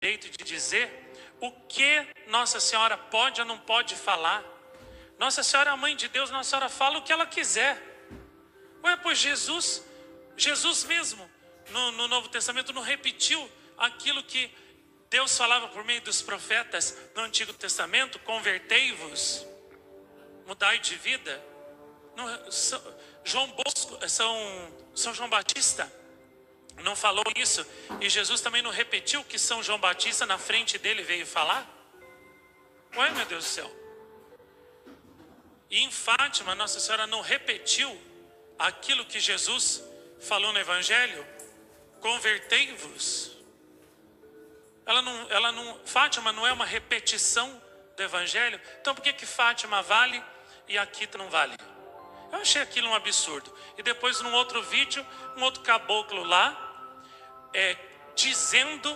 direito de dizer o que Nossa Senhora pode ou não pode falar. Nossa Senhora é a mãe de Deus, Nossa Senhora fala o que ela quiser. Ué, pois Jesus mesmo, no Novo Testamento, não repetiu aquilo que Deus falava por meio dos profetas no Antigo Testamento? Convertei-vos, mudai de vida. São João Batista não falou isso, e Jesus também não repetiu que São João Batista na frente dele veio falar? Ué, meu Deus do céu. E em Fátima, Nossa Senhora não repetiu aquilo que Jesus falou no Evangelho? Convertei-vos. Fátima não é uma repetição do Evangelho? Então por que Fátima vale e Akita não vale? Eu achei aquilo um absurdo. E depois num outro vídeo, um outro caboclo lá, dizendo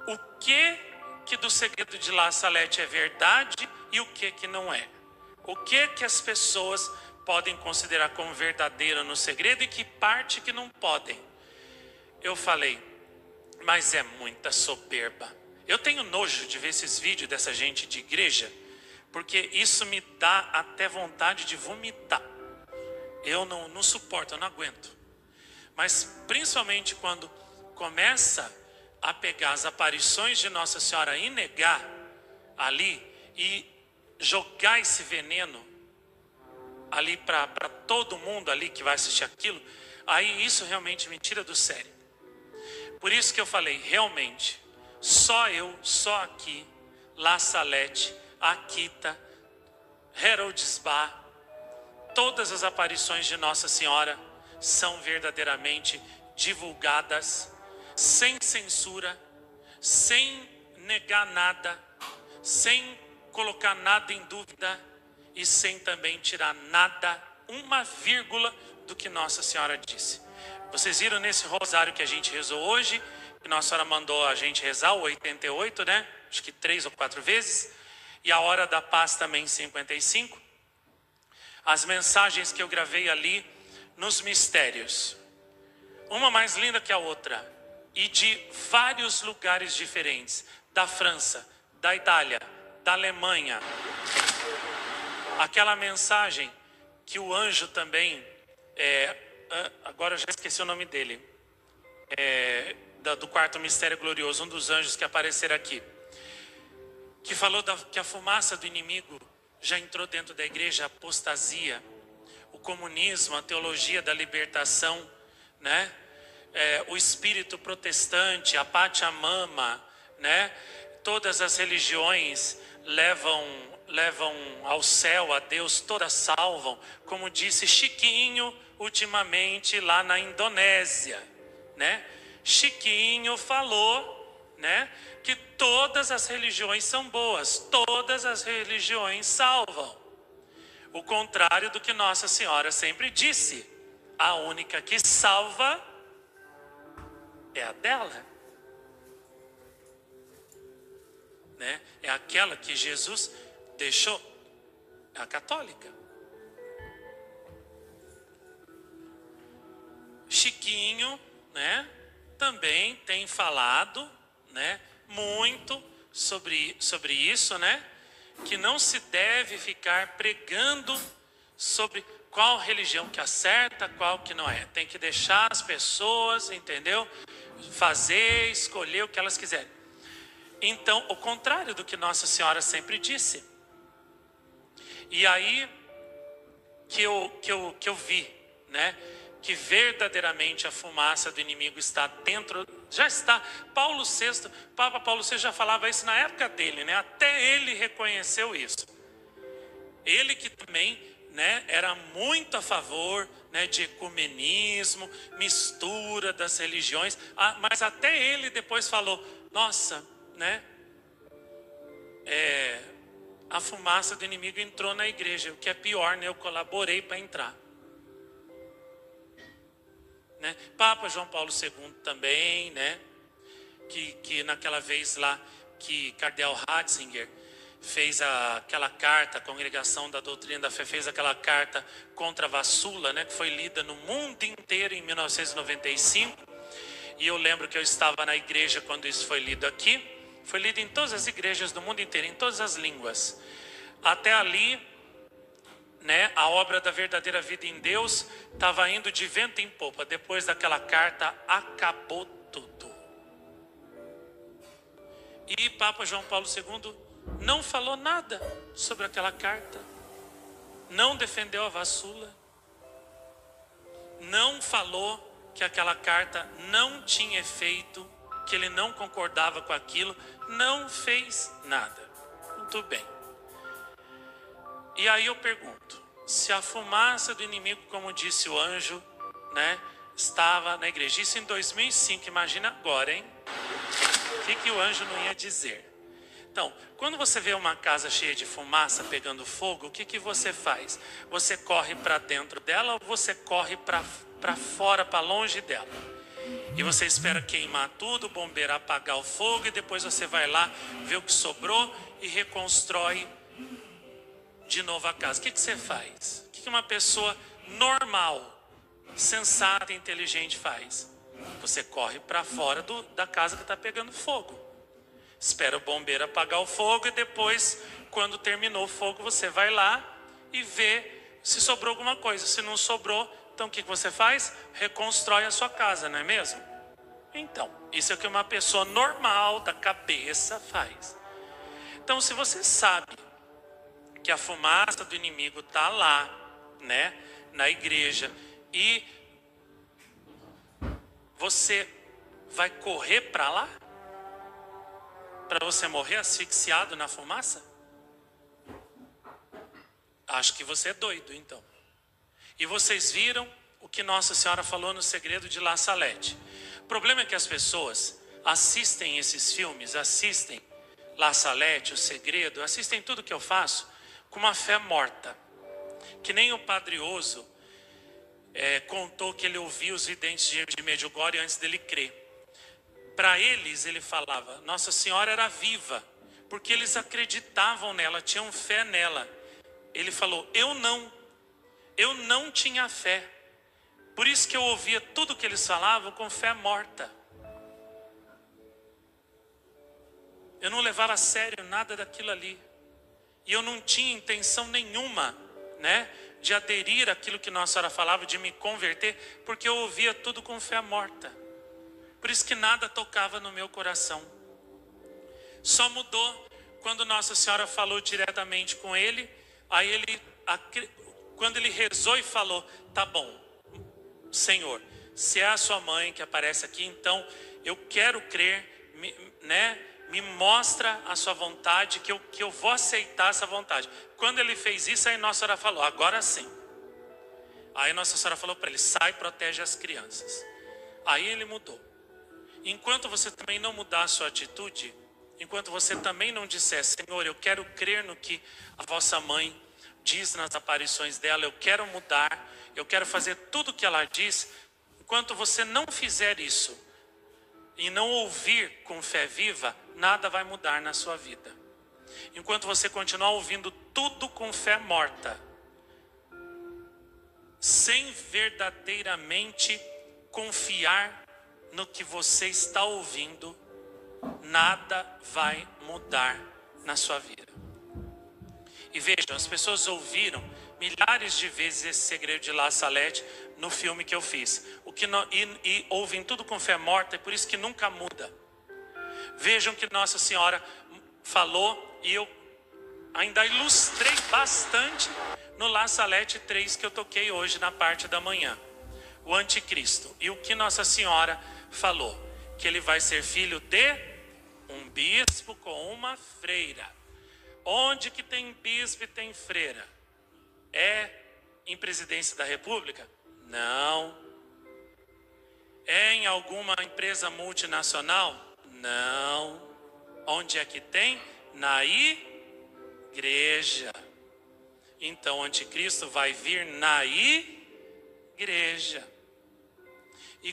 o que do segredo de La Salete é verdade e o que não é. O que as pessoas podem considerar como verdadeiro no segredo e que parte que não podem. Eu falei, mas é muita soberba. Eu tenho nojo de ver esses vídeos dessa gente de igreja, porque isso me dá até vontade de vomitar. Eu não suporto, eu não aguento. Mas principalmente quando começa a pegar as aparições de Nossa Senhora e negar ali e jogar esse veneno ali para todo mundo ali que vai assistir aquilo, aí isso realmente me tira do sério. Por isso que eu falei, realmente, só aqui, La Salete, Akita, Herodsbar, todas as aparições de Nossa Senhora são verdadeiramente divulgadas, sem censura, sem negar nada, sem colocar nada em dúvida e sem também tirar nada, uma vírgula do que Nossa Senhora disse. Vocês viram nesse rosário que a gente rezou hoje, que Nossa Senhora mandou a gente rezar, o 88, né? Acho que 3 ou 4 vezes. E a hora da paz também 55. As mensagens que eu gravei ali nos mistérios, uma mais linda que a outra, e de vários lugares diferentes, da França, da Itália, da Alemanha. Aquela mensagem que o anjo também, agora eu já esqueci o nome dele, do quarto mistério glorioso, um dos anjos que apareceram aqui, que falou que a fumaça do inimigo já entrou dentro da igreja, a apostasia, o comunismo, a teologia da libertação, né? O espírito protestante, a Pachamama, né? Todas as religiões levam ao céu, a Deus, todas salvam, como disse Chiquinho ultimamente lá na Indonésia, né? Chiquinho falou, né, que todas as religiões são boas, todas as religiões salvam. O contrário do que Nossa Senhora sempre disse, a única que salva é a dela, né? É aquela que Jesus deixou, é a católica. Chiquinho, né, também tem falado, né, muito sobre isso, né, que não se deve ficar pregando sobre qual religião que acerta, qual que não é. Tem que deixar as pessoas, entendeu, fazer, escolher o que elas quiserem. Então, o contrário do que Nossa Senhora sempre disse. E aí que eu vi, né, que verdadeiramente a fumaça do inimigo está dentro, já está. Papa Paulo VI já falava isso na época dele, né? Até ele reconheceu isso. Ele que também, né, era muito a favor, né, de ecumenismo, mistura das religiões, mas até ele depois falou, nossa, né, a fumaça do inimigo entrou na igreja, o que é pior, né, eu colaborei para entrar. Né? Papa João Paulo II também, né? Que naquela vez lá que Cardeal Ratzinger fez aquela carta, a Congregação da Doutrina da Fé fez aquela carta contra a vassula, né? Que foi lida no mundo inteiro em 1995. E eu lembro que eu estava na igreja quando isso foi lido aqui. Foi lida em todas as igrejas do mundo inteiro, em todas as línguas. Até ali, né, a obra da verdadeira vida em Deus estava indo de vento em popa. Depois daquela carta, acabou tudo. E Papa João Paulo II não falou nada sobre aquela carta. Não defendeu a vassula. Não falou que aquela carta não tinha efeito, que ele não concordava com aquilo. Não fez nada. Muito bem. E aí eu pergunto, se a fumaça do inimigo, como disse o anjo, né, estava na igreja, isso em 2005, imagina agora, hein? O que o anjo não ia dizer? Então, quando você vê uma casa cheia de fumaça pegando fogo, o que você faz? Você corre para dentro dela ou você corre para fora, para longe dela? E você espera queimar tudo, o bombeiro apagar o fogo, e depois você vai lá, vê o que sobrou e reconstrói de novo a casa. O que você faz? O que uma pessoa normal, sensata e inteligente faz? Você corre para fora da casa que está pegando fogo. Espera o bombeiro apagar o fogo e depois, quando terminou o fogo, você vai lá e vê se sobrou alguma coisa. Se não sobrou, então o que você faz? Reconstrói a sua casa, não é mesmo? Então, isso é o que uma pessoa normal da cabeça faz. Então, se você sabe que a fumaça do inimigo está lá, né, na igreja, e você vai correr para lá? Para você morrer asfixiado na fumaça? Acho que você é doido, então. E vocês viram o que Nossa Senhora falou no segredo de La Salette. O problema é que as pessoas assistem esses filmes, assistem La Salette, o segredo, assistem tudo que eu faço com uma fé morta. Que nem o Padre Oso contou que ele ouvia os videntes de Medjugorje antes dele crer. Para eles, ele falava, Nossa Senhora era viva, porque eles acreditavam nela, tinham fé nela. Ele falou, eu não tinha fé. Por isso que eu ouvia tudo que eles falavam com fé morta. Eu não levava a sério nada daquilo ali. E eu não tinha intenção nenhuma, né, de aderir àquilo que Nossa Senhora falava, de me converter, porque eu ouvia tudo com fé morta. Por isso que nada tocava no meu coração. Só mudou quando Nossa Senhora falou diretamente com ele. Aí quando ele rezou e falou, tá bom, Senhor, se é a sua mãe que aparece aqui, então eu quero crer, me mostra a sua vontade, que eu vou aceitar essa vontade. Quando ele fez isso, aí Nossa Senhora falou, agora sim. Aí Nossa Senhora falou para ele, sai, protege as crianças. Aí ele mudou. Enquanto você também não mudar a sua atitude, enquanto você também não disser, Senhor, eu quero crer no que a vossa mãe diz nas aparições dela, eu quero mudar, eu quero fazer tudo o que ela diz, enquanto você não fizer isso e não ouvir com fé viva, nada vai mudar na sua vida. Enquanto você continuar ouvindo tudo com fé morta, sem verdadeiramente confiar no que você está ouvindo, nada vai mudar na sua vida. E vejam, as pessoas ouviram milhares de vezes esse segredo de La Salette no filme que eu fiz. E ouvem tudo com fé morta, e por isso que nunca muda. Vejam que Nossa Senhora falou, e eu ainda ilustrei bastante no La Salette 3 que eu toquei hoje na parte da manhã. O anticristo. E o que Nossa Senhora falou? Que ele vai ser filho de um bispo com uma freira. Onde que tem bispo e tem freira? É em presidência da República? Não. É em alguma empresa multinacional? Não. Onde é que tem? Na igreja. Então o anticristo vai vir na igreja. E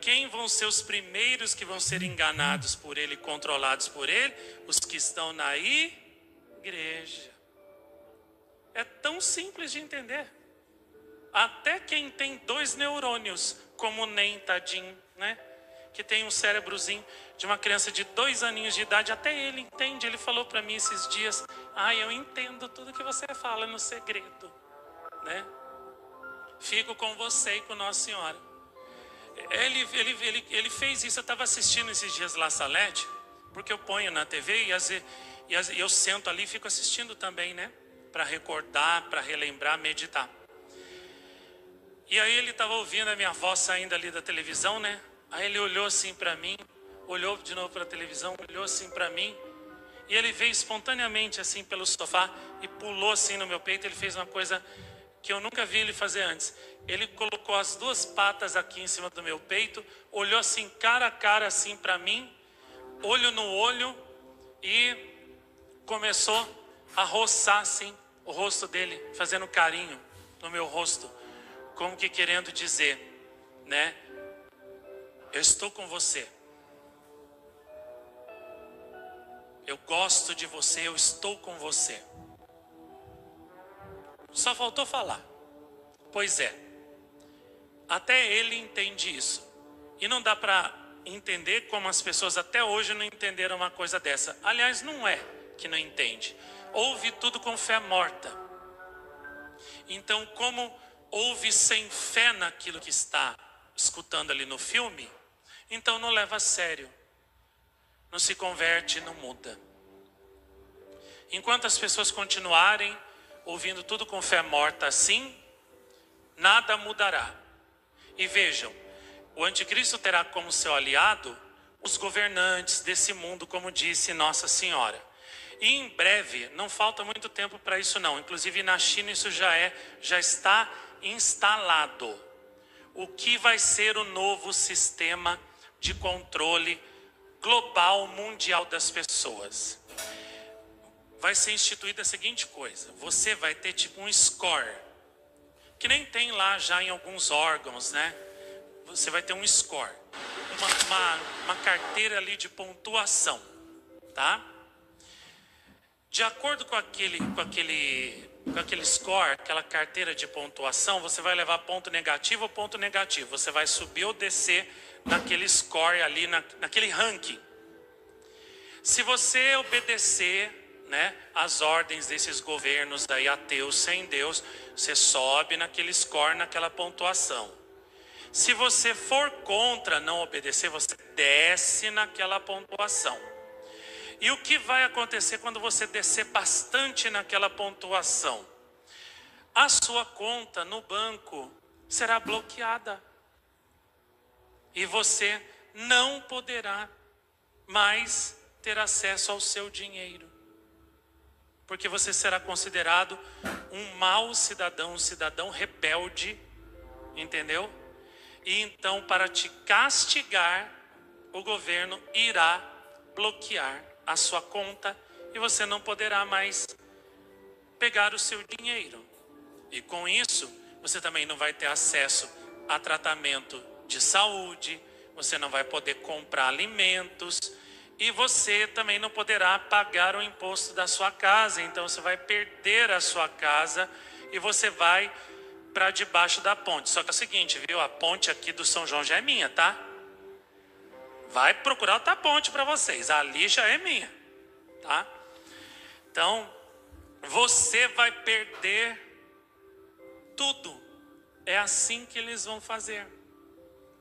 quem vão ser os primeiros que vão ser enganados por ele, controlados por ele? Os que estão na igreja. É tão simples de entender. Até quem tem 2 neurônios, como nem tadinho, né? que tem um cérebrozinho de uma criança de 2 aninhos de idade. Até ele entende. Ele falou para mim esses dias: eu entendo tudo que você fala no segredo, né? Fico com você e com Nossa Senhora. Ele fez isso. Eu estava assistindo esses dias La Salete, porque eu ponho na TV e eu sento ali e fico assistindo também, né? Para recordar, para relembrar, meditar. E aí ele estava ouvindo a minha voz saindo ali da televisão, né? Aí ele olhou assim para mim, olhou de novo para a televisão, olhou assim para mim, e ele veio espontaneamente assim pelo sofá e pulou assim no meu peito. Ele fez uma coisa que eu nunca vi ele fazer antes. Ele colocou as 2 patas aqui em cima do meu peito, olhou assim cara a cara assim para mim, olho no olho, e começou a roçar assim o rosto dele, fazendo carinho no meu rosto, como que querendo dizer, né? Eu estou com você. Eu gosto de você, eu estou com você. Só faltou falar. Pois é. Até ele entende isso. E não dá para entender como as pessoas até hoje não entenderam uma coisa dessa. Aliás, não é que não entende. Ouve tudo com fé morta. Então, como ouve sem fé naquilo que está escutando ali no filme, então não leva a sério. Não se converte, não muda. Enquanto as pessoas continuarem ouvindo tudo com fé morta assim, nada mudará. E vejam, o anticristo terá como seu aliado os governantes desse mundo, como disse Nossa Senhora. E em breve, não falta muito tempo para isso não. Inclusive na China isso já está instalado. O que vai ser o novo sistema de controle global, mundial das pessoas? Vai ser instituída a seguinte coisa: você vai ter tipo um score, que nem tem lá já em alguns órgãos, né? Você vai ter um score, uma carteira ali de pontuação, tá? De acordo com aquele score, aquela carteira de pontuação, você vai levar ponto negativo ou ponto negativo. Você vai subir ou descer naquele score ali, naquele ranking. Se você obedecer, né, as ordens desses governos aí ateus sem Deus, você sobe naquele score, naquela pontuação. Se você for contra, não obedecer, você desce naquela pontuação. E o que vai acontecer quando você descer bastante naquela pontuação? A sua conta no banco será bloqueada. E você não poderá mais ter acesso ao seu dinheiro. Porque você será considerado um mau cidadão, um cidadão rebelde, entendeu? E então, para te castigar, o governo irá bloquear a sua conta e você não poderá mais pegar o seu dinheiro. E com isso, você também não vai ter acesso a tratamento de saúde, você não vai poder comprar alimentos e você também não poderá pagar o imposto da sua casa. Então você vai perder a sua casa e você vai para debaixo da ponte. Só que é o seguinte, viu? A ponte aqui do São João já é minha, tá? Vai procurar outra ponte para vocês. Ali já é minha, tá? Então, você vai perder tudo. É assim que eles vão fazer.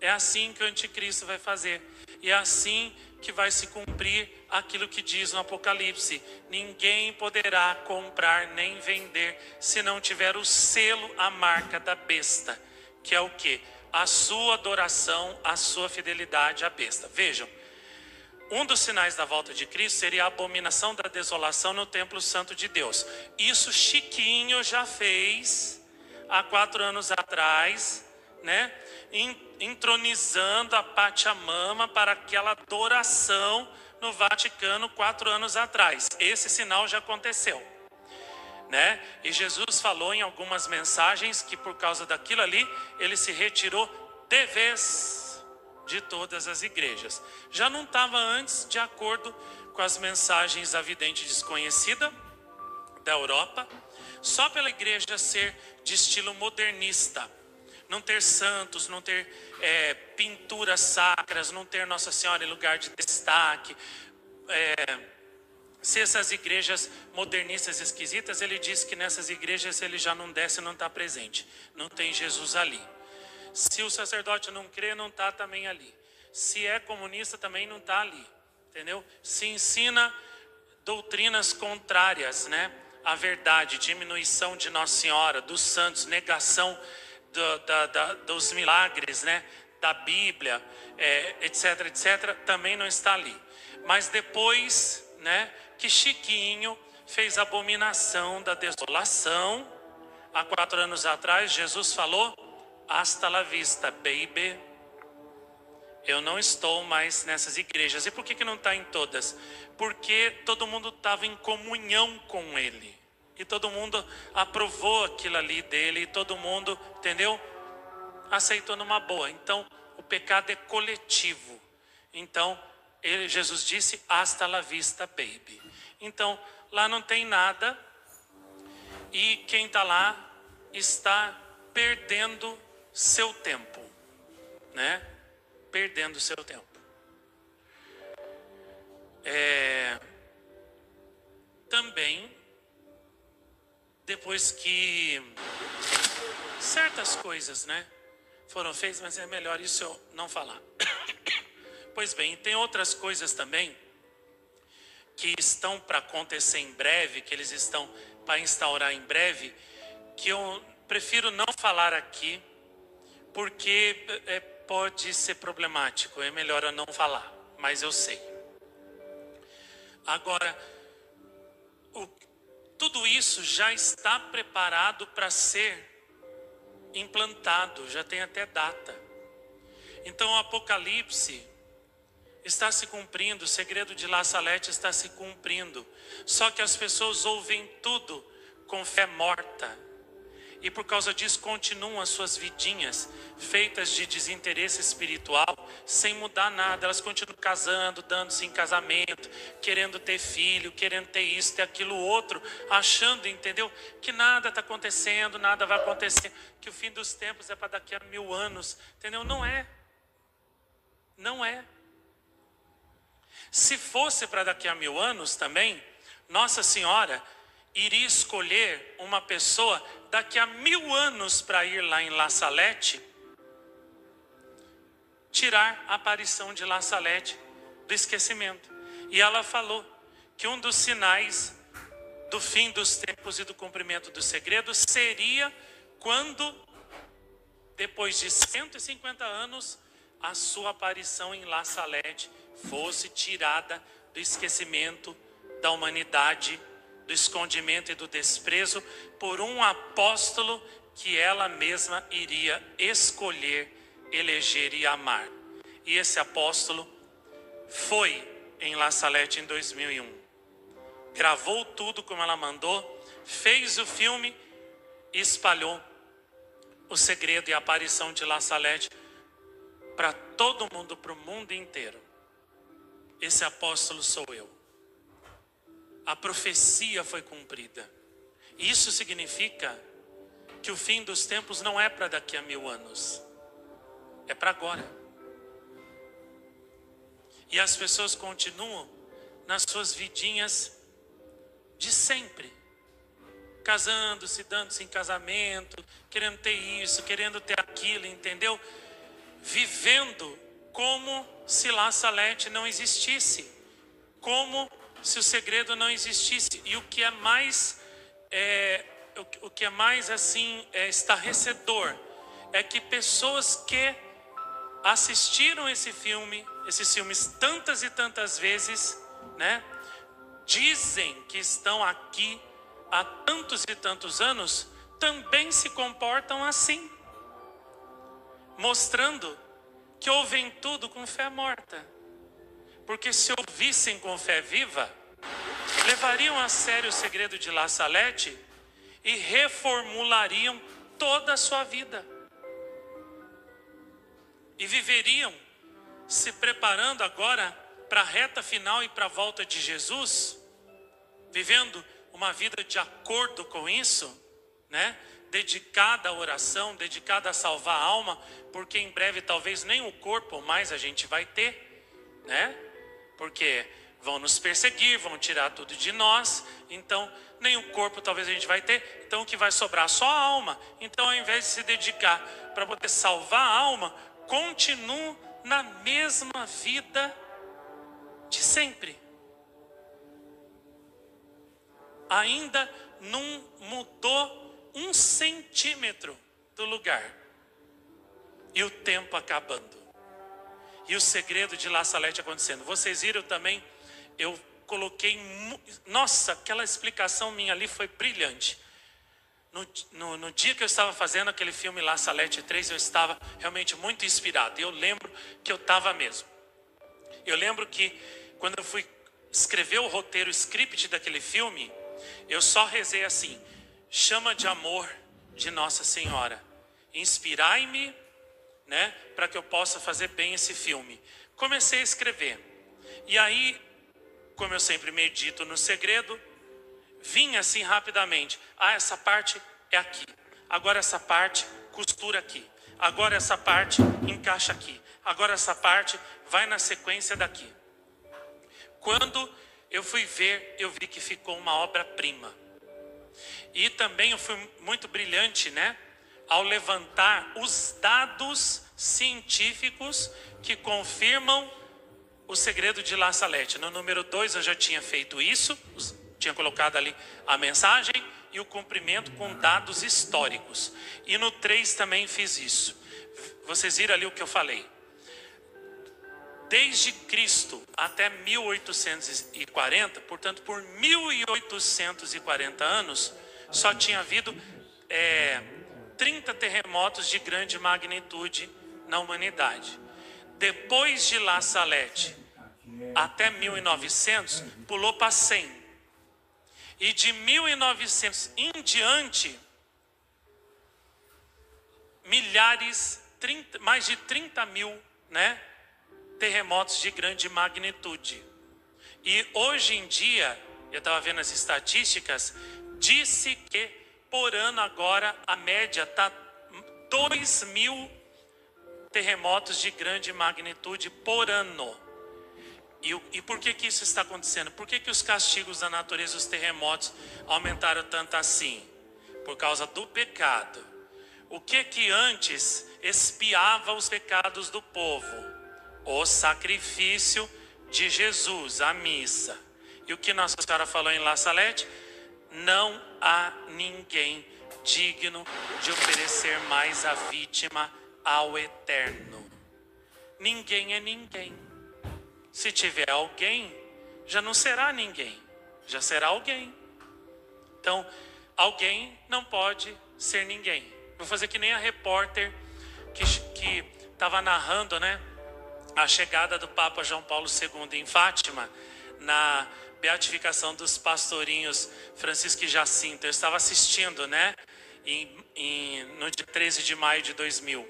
É assim que o anticristo vai fazer. E é assim que vai se cumprir aquilo que diz no Apocalipse: ninguém poderá comprar nem vender se não tiver o selo, a marca da besta. Que é o quê? A sua adoração, a sua fidelidade à besta. Vejam, um dos sinais da volta de Cristo seria a abominação da desolação no templo santo de Deus. Isso Chiquinho já fez há 4 anos atrás, né? Entronizando a Pachamama para aquela adoração no Vaticano 4 anos atrás. Esse sinal já aconteceu, né? E Jesus falou em algumas mensagens que por causa daquilo ali, ele se retirou de vez de todas as igrejas. Já não estava antes de acordo com as mensagens da vidente desconhecida da Europa, só pela igreja ser de estilo modernista. não ter santos, não ter pinturas sacras, não ter Nossa Senhora em lugar de destaque. Se essas igrejas modernistas esquisitas, ele diz que nessas igrejas ele já não desce, não está presente, não tem Jesus ali. Se o sacerdote não crê, não está também ali. Se é comunista, também não está ali, entendeu? Se ensina doutrinas contrárias, né, à verdade, diminuição de Nossa Senhora, dos santos, negação dos milagres, né, da Bíblia, etc, etc, também não está ali. Mas depois, né, que Chiquinho fez a abominação da desolação, há 4 anos atrás, Jesus falou: hasta la vista, baby. Eu não estou mais nessas igrejas. E por que não está em todas? Porque todo mundo estava em comunhão com ele. E todo mundo aprovou aquilo ali dele. E todo mundo, entendeu? Aceitou numa boa. Então, o pecado é coletivo. Então, Jesus disse: hasta la vista, baby. Então, lá não tem nada. E quem está lá está perdendo seu tempo, né? Perdendo seu tempo. Também, depois que certas coisas, né, foram feitas, mas é melhor isso eu não falar. Pois bem, tem outras coisas também que estão para acontecer em breve, que eles estão para instaurar em breve, que eu prefiro não falar aqui, porque pode ser problemático, é melhor eu não falar, mas eu sei. Agora, tudo isso já está preparado para ser implantado, já tem até data. Então o Apocalipse está se cumprindo, o segredo de La Salete está se cumprindo. Só que as pessoas ouvem tudo com fé morta. E por causa disso continuam as suas vidinhas feitas de desinteresse espiritual, sem mudar nada. Elas continuam casando, dando-se em casamento, querendo ter filho, querendo ter isso, ter aquilo outro, achando, entendeu, que nada está acontecendo, nada vai acontecer, que o fim dos tempos é para daqui a 1000 anos, entendeu? Não é. Não é. Se fosse para daqui a 1000 anos também, Nossa Senhora iria escolher uma pessoa daqui a 1000 anos para ir lá em La Salete, tirar a aparição de La Salete do esquecimento. E ela falou que um dos sinais do fim dos tempos e do cumprimento do segredo seria quando, depois de 150 anos, a sua aparição em La Salete fosse tirada do esquecimento da humanidade, do escondimento e do desprezo, por um apóstolo que ela mesma iria escolher, eleger e amar. E esse apóstolo foi em La Salete em 2001. Gravou tudo como ela mandou, fez o filme e espalhou o segredo e a aparição de La Salete para todo mundo, para o mundo inteiro. Esse apóstolo sou eu. A profecia foi cumprida. Isso significa que o fim dos tempos não é para daqui a 1000 anos. É para agora. E as pessoas continuam nas suas vidinhas de sempre. Casando-se, dando-se em casamento, querendo ter isso, querendo ter aquilo, entendeu? Vivendo como se La Salete não existisse. Como se o segredo não existisse. E o que é mais assim estarrecedor é que pessoas que assistiram esses filmes tantas e tantas vezes, né, dizem que estão aqui há tantos e tantos anos, também se comportam assim, mostrando que ouvem tudo com fé morta. Porque se ouvissem com fé viva, levariam a sério o segredo de La Salete e reformulariam toda a sua vida. E viveriam se preparando agora para a reta final e para a volta de Jesus, vivendo uma vida de acordo com isso, né? dedicada à oração, dedicada a salvar a alma, porque em breve talvez nem o corpo mais a gente vai ter, né? Porque vão nos perseguir, vão tirar tudo de nós, então nem o corpo talvez a gente vai ter, então o que vai sobrar? Só a alma. Então ao invés de se dedicar para poder salvar a alma, continue na mesma vida de sempre. Ainda não mudou 1 centímetro do lugar. E o tempo acabando. E o segredo de La Salete acontecendo. Vocês viram também, eu coloquei... Nossa, aquela explicação minha ali foi brilhante. No dia que eu estava fazendo aquele filme La Salete 3, eu estava realmente muito inspirado. E eu lembro que eu estava mesmo. Eu lembro que quando eu fui escrever o roteiro, o script daquele filme, eu só rezei assim: chama de amor de Nossa Senhora, inspirai-me, né, para que eu possa fazer bem esse filme. Comecei a escrever. E aí, como eu sempre medito no segredo, vinha assim rapidamente: ah, essa parte é aqui, agora essa parte costura aqui, agora essa parte encaixa aqui, agora essa parte vai na sequência daqui. Quando eu fui ver, eu vi que ficou uma obra-prima. E também eu fui muito brilhante, né, ao levantar os dados científicos que confirmam o segredo de La Salete. No número 2 eu já tinha feito isso, tinha colocado ali a mensagem e o cumprimento com dados históricos. E no 3 também fiz isso. Vocês viram ali o que eu falei. Desde Cristo até 1840, portanto por 1840 anos, só tinha havido 30 terremotos de grande magnitude na humanidade. Depois de La Salete, até 1900, pulou para 100. E de 1900 em diante, mais de 30 mil, né, terremotos de grande magnitude. E hoje em dia, eu estava vendo as estatísticas, disse que por ano agora a média está 2.000 terremotos de grande magnitude por ano. E por que isso está acontecendo? Por que os castigos da natureza, os terremotos, aumentaram tanto assim? Por causa do pecado. O que antes expiava os pecados do povo? O sacrifício de Jesus, a missa. E o que Nossa Senhora falou em La Salete? Não há ninguém digno de oferecer mais a vítima ao Eterno. Ninguém é ninguém. Se tiver alguém, já não será ninguém, já será alguém. Então, alguém não pode ser ninguém. Vou fazer que nem a repórter que estava narrando, né, a chegada do Papa João Paulo II em Fátima, na beatificação dos pastorinhos Francisco e Jacinto. Eu estava assistindo, né, no dia 13 de maio de 2000.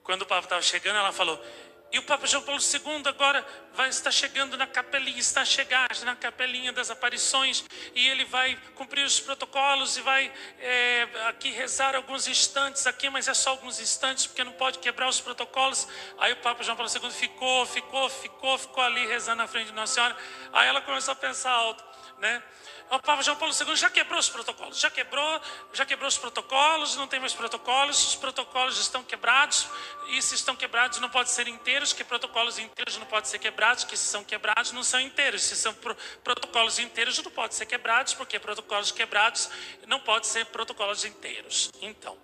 Quando o Papa estava chegando, ela falou: e o Papa João Paulo II agora vai estar chegando na capelinha, está a chegar na capelinha das aparições, e ele vai cumprir os protocolos e vai aqui rezar alguns instantes aqui, mas é só alguns instantes, porque não pode quebrar os protocolos. Aí o Papa João Paulo II ficou ali rezando na frente de Nossa Senhora. Aí ela começou a pensar alto, né? O Papa João Paulo II já quebrou os protocolos, já quebrou os protocolos, não tem mais protocolos, os protocolos estão quebrados, e se estão quebrados não podem ser inteiros, que protocolos inteiros não podem ser quebrados, que se são quebrados não são inteiros, se são protocolos inteiros não podem ser quebrados, porque protocolos quebrados não podem ser protocolos inteiros. Então,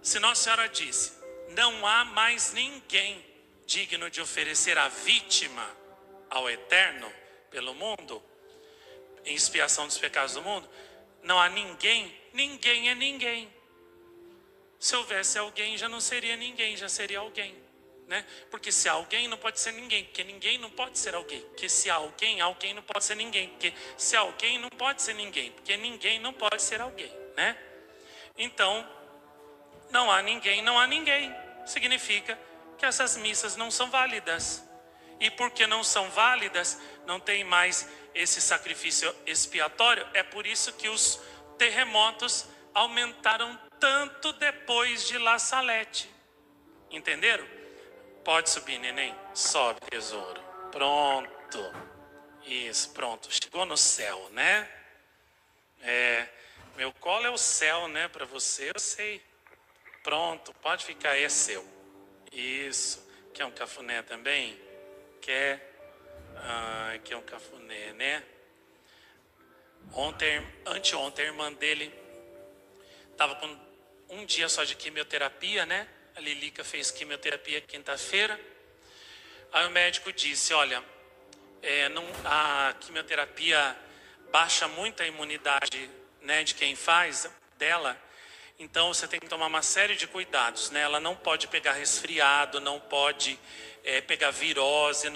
se Nossa Senhora disse, não há mais ninguém digno de oferecer a vítima ao Eterno pelo mundo, em expiação dos pecados do mundo, não há ninguém é ninguém. Se houvesse alguém, já não seria ninguém, já seria alguém, né? Porque se há alguém, não pode ser ninguém, porque ninguém não pode ser alguém. Porque se há alguém não pode ser ninguém, porque se há alguém, não pode ser ninguém, porque ninguém não pode ser alguém, né? Então, não há ninguém, significa que essas missas não são válidas. E porque não são válidas, não tem mais esse sacrifício expiatório. É por isso que os terremotos aumentaram tanto depois de La Salette. Entenderam? Pode subir, neném. Sobe, tesouro. Pronto. Isso, pronto. Chegou no céu, né? Meu colo é o céu, né? Para você, eu sei. Pronto, pode ficar aí, é seu. Isso. Quer um cafuné também? Quer? Quer um cafuné, né? Anteontem, a irmã dele estava com um dia só de quimioterapia, né? A Lilica fez quimioterapia quinta-feira. Aí o médico disse, olha, a quimioterapia baixa muito a imunidade, né, de quem faz dela. Então você tem que tomar uma série de cuidados, né? Ela não pode pegar resfriado, não pode pegar virose,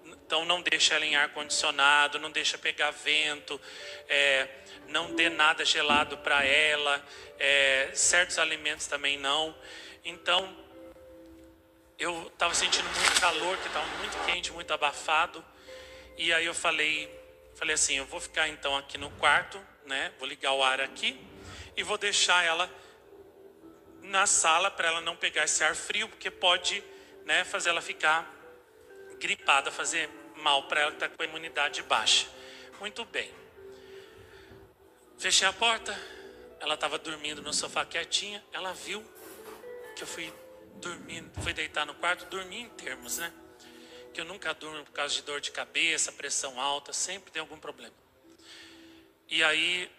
então não deixa ela em ar condicionado, não deixa pegar vento, não dê nada gelado para ela, certos alimentos também não. Então eu estava sentindo muito calor, que estava muito quente, muito abafado. E aí eu falei assim, eu vou ficar então aqui no quarto, né? Vou ligar o ar aqui e vou deixar ela na sala para ela não pegar esse ar frio, porque pode, né, fazer ela ficar gripada, fazer mal para ela que está com a imunidade baixa. Muito bem. Fechei a porta, ela estava dormindo no sofá quietinha, ela viu que eu fui deitar no quarto, dormi em termos, né? Que eu nunca durmo por causa de dor de cabeça, pressão alta, sempre tem algum problema. E aí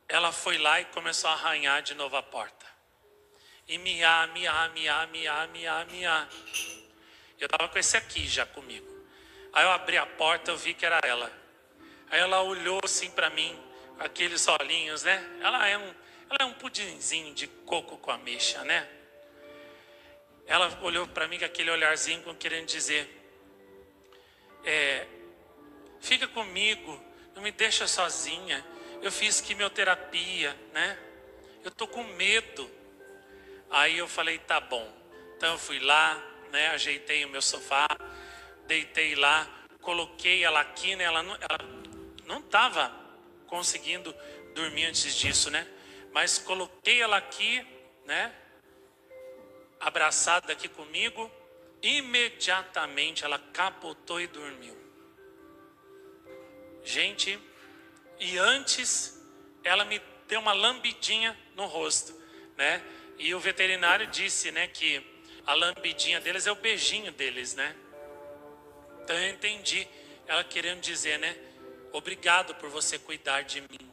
ela foi lá e começou a arranhar de novo a porta. E miar. Eu estava com esse aqui já comigo. Aí eu abri a porta, eu vi que era ela. Aí ela olhou assim para mim, aqueles olhinhos, né? Ela é um pudinzinho de coco com ameixa, né? Ela olhou para mim com aquele olharzinho querendo dizer, fica comigo, não me deixa sozinha. Eu fiz quimioterapia, né? Eu tô com medo. Aí eu falei, tá bom. Então eu fui lá, né? Ajeitei o meu sofá, deitei lá, coloquei ela aqui, né? Ela não estava conseguindo dormir antes disso, né? Mas coloquei ela aqui, né? Abraçada aqui comigo. Imediatamente ela capotou e dormiu. Gente, e antes ela me deu uma lambidinha no rosto, né? E o veterinário disse, né, que a lambidinha deles é o beijinho deles, né? Então eu entendi ela querendo dizer, né? Obrigado por você cuidar de mim,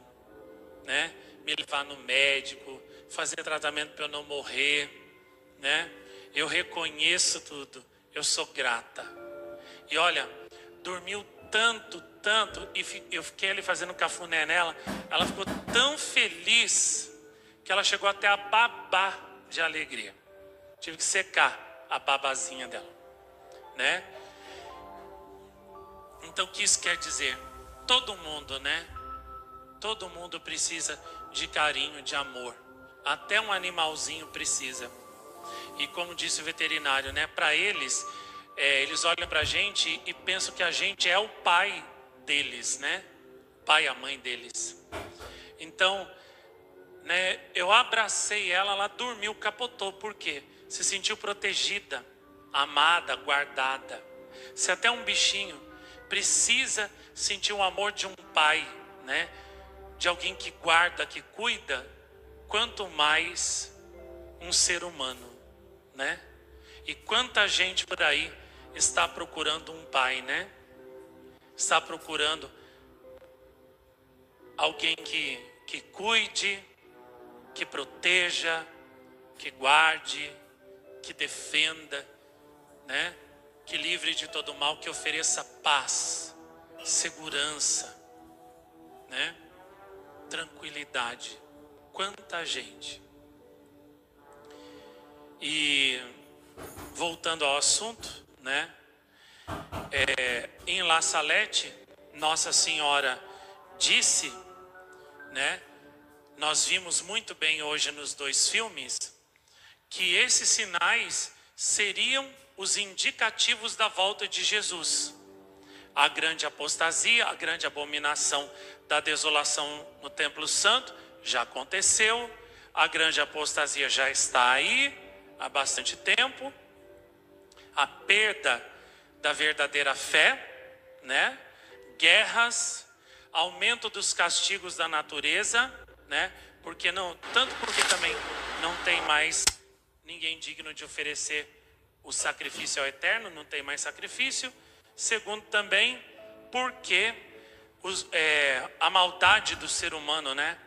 né? Me levar no médico, fazer tratamento para eu não morrer, né? Eu reconheço tudo, eu sou grata. E olha, dormiu tanto, e eu fiquei ali fazendo cafuné nela. Ela ficou tão feliz que ela chegou até a babar de alegria. Tive que secar a babazinha dela, né? Então o que isso quer dizer? Todo mundo, né? Todo mundo precisa de carinho, de amor. Até um animalzinho precisa. E como disse o veterinário, né? Para eles, eles olham para a gente e pensam que a gente é o pai deles, né? O pai e a mãe deles. Então, né? Eu abracei ela, ela dormiu, capotou. Por quê? Se sentiu protegida, amada, guardada. Se até um bichinho precisa sentir o amor de um pai, né? De alguém que guarda, que cuida, quanto mais um ser humano, né? E quanta gente por aí está procurando um pai, né? Está procurando alguém que cuide, que proteja, que guarde, que defenda, né? Que livre de todo mal, que ofereça paz, segurança, né? Tranquilidade. Quanta gente. E voltando ao assunto, né? Em La Salette, Nossa Senhora disse, né? Nós vimos muito bem hoje nos dois filmes que esses sinais seriam os indicativos da volta de Jesus. A grande apostasia, a grande abominação da desolação no templo santo já aconteceu. A grande apostasia já está aí há bastante tempo. A perda da verdadeira fé, né? Guerras, aumento dos castigos da natureza, né? Porque também não tem mais ninguém digno de oferecer o sacrifício ao eterno, não tem mais sacrifício. Segundo também, porque a maldade do ser humano, né,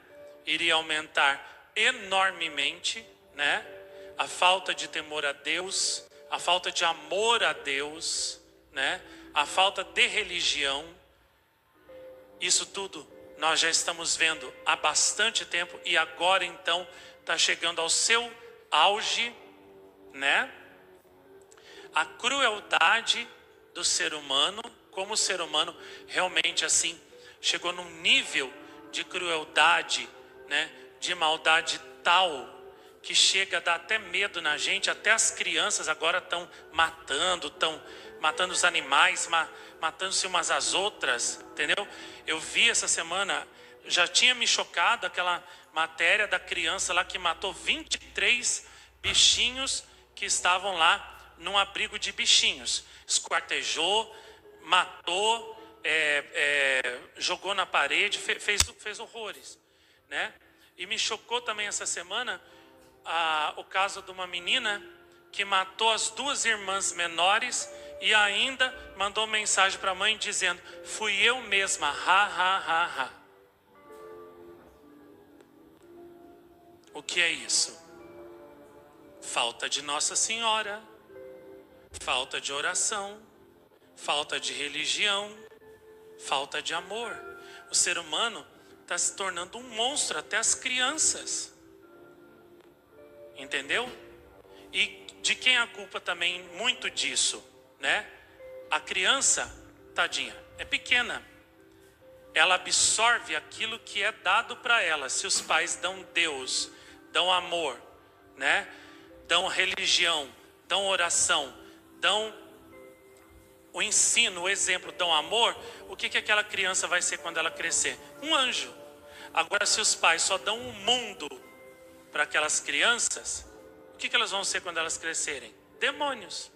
iria aumentar enormemente, né? A falta de temor a Deus, a falta de amor a Deus, né? A falta de religião. Isso tudo nós já estamos vendo há bastante tempo e agora então está chegando ao seu auge, né? A crueldade do ser humano, como o ser humano realmente assim chegou num nível de crueldade, né, de maldade tal que chega a dar até medo na gente. Até as crianças agora estão matando os animais, matando-se umas às outras, entendeu? Eu vi essa semana, já tinha me chocado aquela matéria da criança lá que matou 23 bichinhos que estavam lá num abrigo de bichinhos. Esquartejou, matou, jogou na parede, fez horrores, né? E me chocou também essa semana o caso de uma menina que matou as duas irmãs menores e ainda mandou mensagem para a mãe dizendo: fui eu mesma, ha, ha, ha, ha. O que é isso? Falta de Nossa Senhora, falta de oração, falta de religião, falta de amor. O ser humano está se tornando um monstro, até as crianças. Entendeu? E de quem é a culpa também muito disso, né? A criança, tadinha, é pequena. Ela absorve aquilo que é dado para ela. Se os pais dão Deus, dão amor, né? Dão religião, dão oração, dão o ensino, o exemplo, dão amor, o que aquela criança vai ser quando ela crescer? Um anjo. Agora, se os pais só dão um mundo para aquelas crianças, o que elas vão ser quando elas crescerem? Demônios.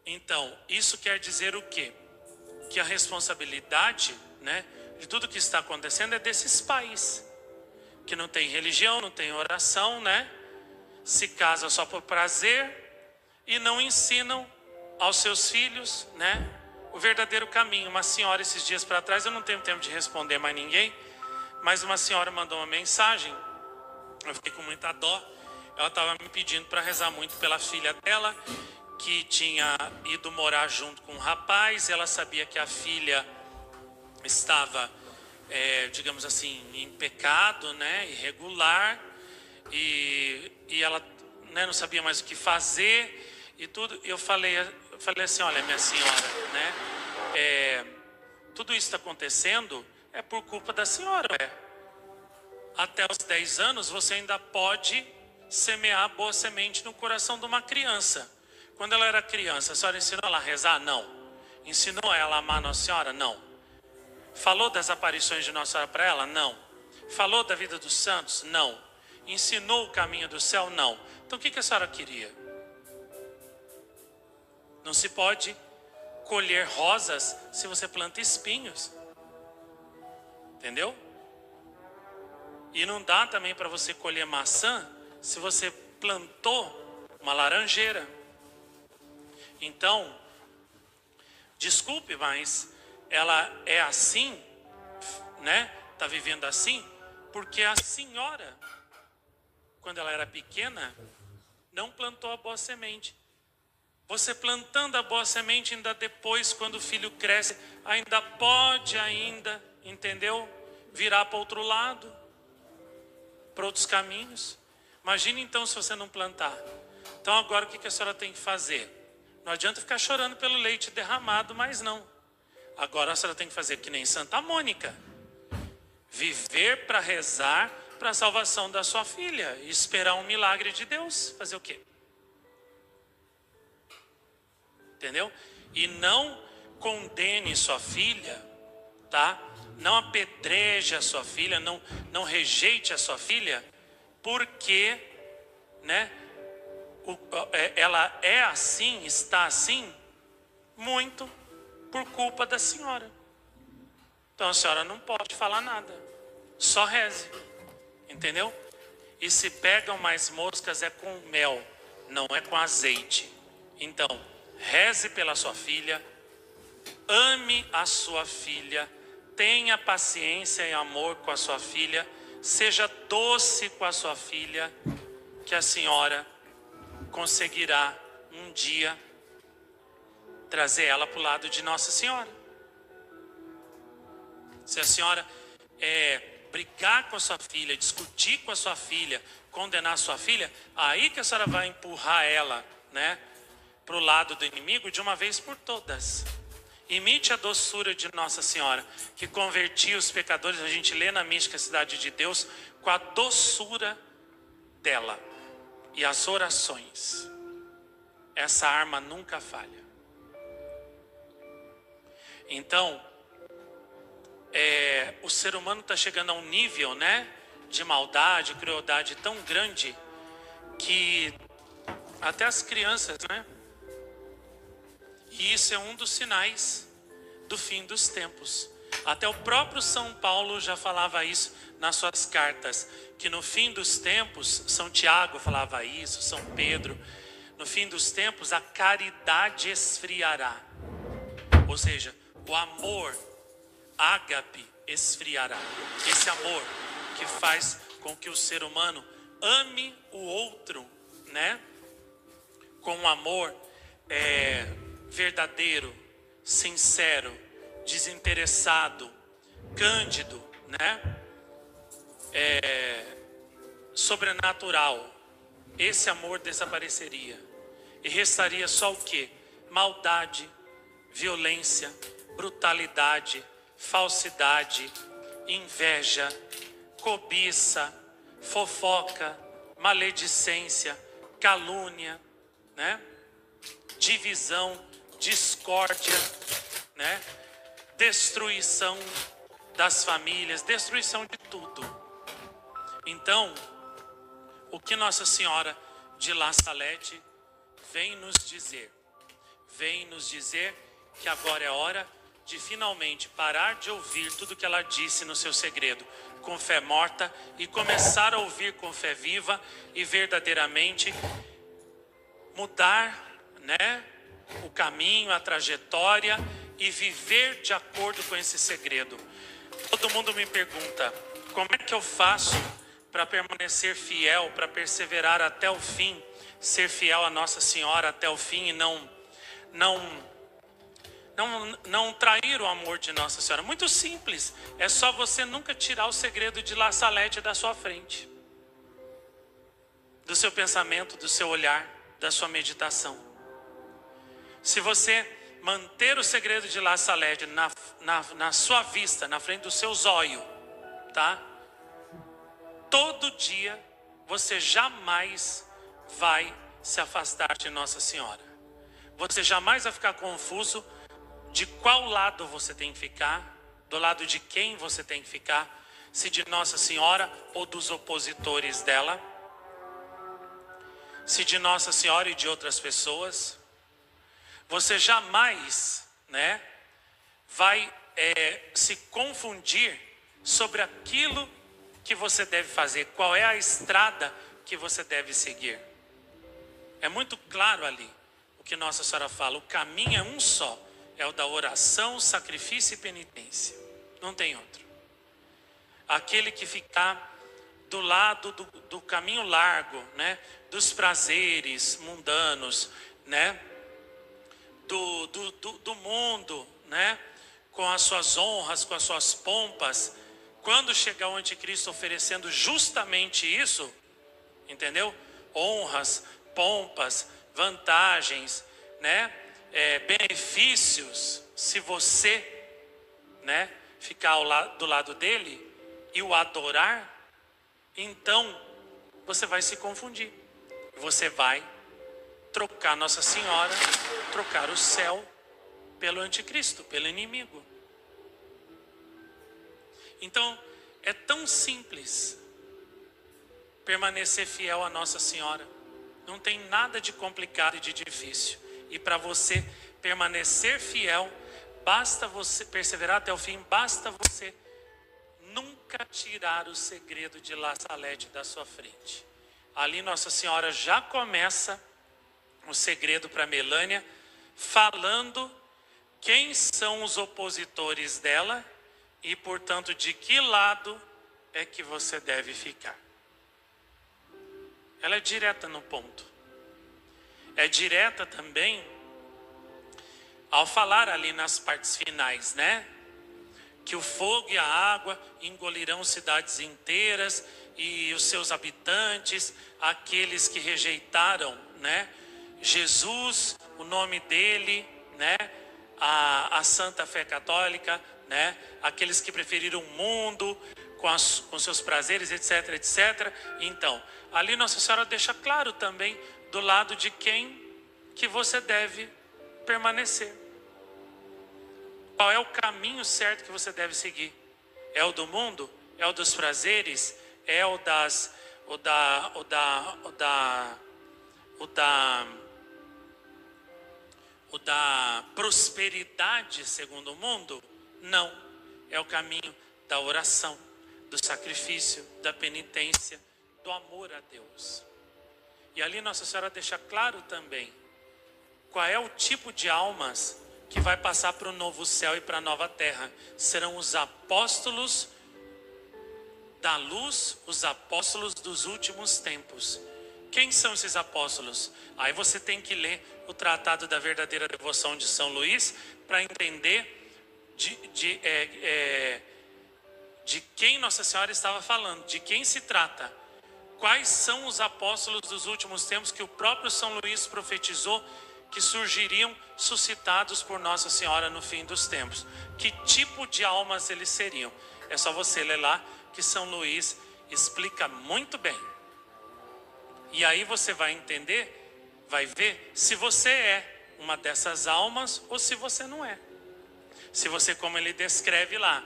Então, isso quer dizer o quê? Que a responsabilidade, né, de tudo que está acontecendo é desses pais, que não tem religião, não tem oração, né? Se casam só por prazer e não ensinam aos seus filhos, né, o verdadeiro caminho. Uma senhora esses dias para trás, eu não tenho tempo de responder mais ninguém, mas uma senhora mandou uma mensagem, eu fiquei com muita dó. Ela estava me pedindo para rezar muito pela filha dela, que tinha ido morar junto com um rapaz. Ela sabia que a filha estava, digamos assim, em pecado, né, irregular, e ela, né, não sabia mais o que fazer e tudo. Eu falei assim: olha, minha senhora, né, tudo isso está acontecendo é por culpa da senhora. Até os 10 anos você ainda pode semear boa semente no coração de uma criança. Quando ela era criança, a senhora ensinou ela a rezar? Não. Ensinou ela a amar Nossa Senhora? Não. Falou das aparições de Nossa Senhora para ela? Não. Falou da vida dos santos? Não. Ensinou o caminho do céu? Não. Então o que a senhora queria? Não se pode colher rosas se você planta espinhos. Entendeu? E não dá também para você colher maçã se você plantou uma laranjeira. Então, desculpe, mas ela é assim, né? Está vivendo assim, porque a senhora, quando ela era pequena, não plantou a boa semente. Você plantando a boa semente, ainda depois, quando o filho cresce, ainda pode, entendeu? Virar para outro lado, para outros caminhos. Imagine então se você não plantar. Então agora o que a senhora tem que fazer? Não adianta ficar chorando pelo leite derramado, mas não. Agora a senhora tem que fazer que nem Santa Mônica. Viver para rezar para a salvação da sua filha. E esperar um milagre de Deus. Fazer o quê? entendeu? E não condene sua filha, tá? Não apedreje a sua filha, não rejeite a sua filha, porque, né, ela é assim, está assim, muito por culpa da senhora. Então a senhora não pode falar nada, só reze, entendeu? E se pegam mais moscas é com mel, não é com azeite. Então, reze pela sua filha, ame a sua filha, tenha paciência e amor com a sua filha, seja doce com a sua filha, que a senhora conseguirá um dia trazer ela para o lado de Nossa Senhora. Se a senhora brigar com a sua filha, discutir com a sua filha, condenar a sua filha, aí que a senhora vai empurrar ela, né, para o lado do inimigo de uma vez por todas. Imite a doçura de Nossa Senhora, que convertia os pecadores, a gente lê na mística Cidade de Deus, com a doçura dela e as orações. Essa arma nunca falha. Então, o ser humano está chegando a um nível, né, de maldade, crueldade tão grande, que até as crianças, né? E isso é um dos sinais do fim dos tempos. Até o próprio São Paulo já falava isso nas suas cartas, que no fim dos tempos, São Tiago falava isso, São Pedro, no fim dos tempos a caridade esfriará. Ou seja, o amor, ágape, esfriará. Esse amor que faz com que o ser humano ame o outro, né? Com um amor verdadeiro, sincero, desinteressado, cândido, né? Sobrenatural. Esse amor desapareceria e restaria só o quê? Maldade, violência, brutalidade, falsidade, inveja, cobiça, fofoca, maledicência, calúnia, né? Divisão, discórdia, né? Destruição das famílias, destruição de tudo. Então, o que Nossa Senhora de La Salete vem nos dizer? Vem nos dizer que agora é hora de finalmente parar de ouvir tudo que ela disse no seu segredo com fé morta e começar a ouvir com fé viva e verdadeiramente mudar, né, o caminho, a trajetória e viver de acordo com esse segredo. Todo mundo me pergunta, como é que eu faço para permanecer fiel, para perseverar até o fim, ser fiel a Nossa Senhora até o fim e não trair o amor de Nossa Senhora? Muito simples, é só você nunca tirar o segredo de La Salete da sua frente, do seu pensamento, do seu olhar, da sua meditação. Se você manter o segredo de La Salete na sua vista, na frente do seu zóio, tá? Todo dia você jamais vai se afastar de Nossa Senhora. Você jamais vai ficar confuso de qual lado você tem que ficar, do lado de quem você tem que ficar, se de Nossa Senhora ou dos opositores dela, se de Nossa Senhora e de outras pessoas. Você jamais, né, vai se confundir sobre aquilo que você deve fazer, qual é a estrada que você deve seguir. É muito claro ali o que Nossa Senhora fala, o caminho é um só, é o da oração, sacrifício e penitência, não tem outro. Aquele que ficar do lado do caminho largo, né, dos prazeres mundanos, né, do mundo, né, com as suas honras, com as suas pompas, quando chegar o anticristo oferecendo justamente isso, entendeu? Honras, pompas, vantagens, né, benefícios, se você, né, ficar do lado dele e o adorar, então você vai se confundir, você vai trocar Nossa Senhora, trocar o céu pelo anticristo, pelo inimigo. Então, é tão simples permanecer fiel a Nossa Senhora. Não tem nada de complicado e de difícil. E para você permanecer fiel, basta você perseverar até o fim, basta você nunca tirar o segredo de La Salette da sua frente. Ali Nossa Senhora já começa o segredo para Melânia, falando quem são os opositores dela e, portanto, de que lado é que você deve ficar. Ela é direta no ponto. É direta também ao falar ali nas partes finais, né? Que o fogo e a água engolirão cidades inteiras e os seus habitantes, aqueles que rejeitaram, né, Jesus, o nome dele, né, a santa fé católica, né, aqueles que preferiram o mundo com seus prazeres, etc, etc. Então, ali Nossa Senhora deixa claro também do lado de quem que você deve permanecer. Qual é o caminho certo que você deve seguir? É o do mundo? É o dos prazeres? É o da prosperidade segundo o mundo? Não. É o caminho da oração, do sacrifício, da penitência, do amor a Deus. E ali Nossa Senhora deixa claro também qual é o tipo de almas que vai passar para o novo céu e para a nova terra. Serão os apóstolos da luz, os apóstolos dos últimos tempos. Quem são esses apóstolos? Aí você tem que ler o Tratado da Verdadeira Devoção de São Luís para entender de quem Nossa Senhora estava falando, de quem se trata. Quais são os apóstolos dos últimos tempos que o próprio São Luís profetizou que surgiriam suscitados por Nossa Senhora no fim dos tempos? Que tipo de almas eles seriam? É só você ler lá que São Luís explica muito bem. E aí você vai entender, vai ver se você é uma dessas almas ou se você não é. Se você, como ele descreve lá,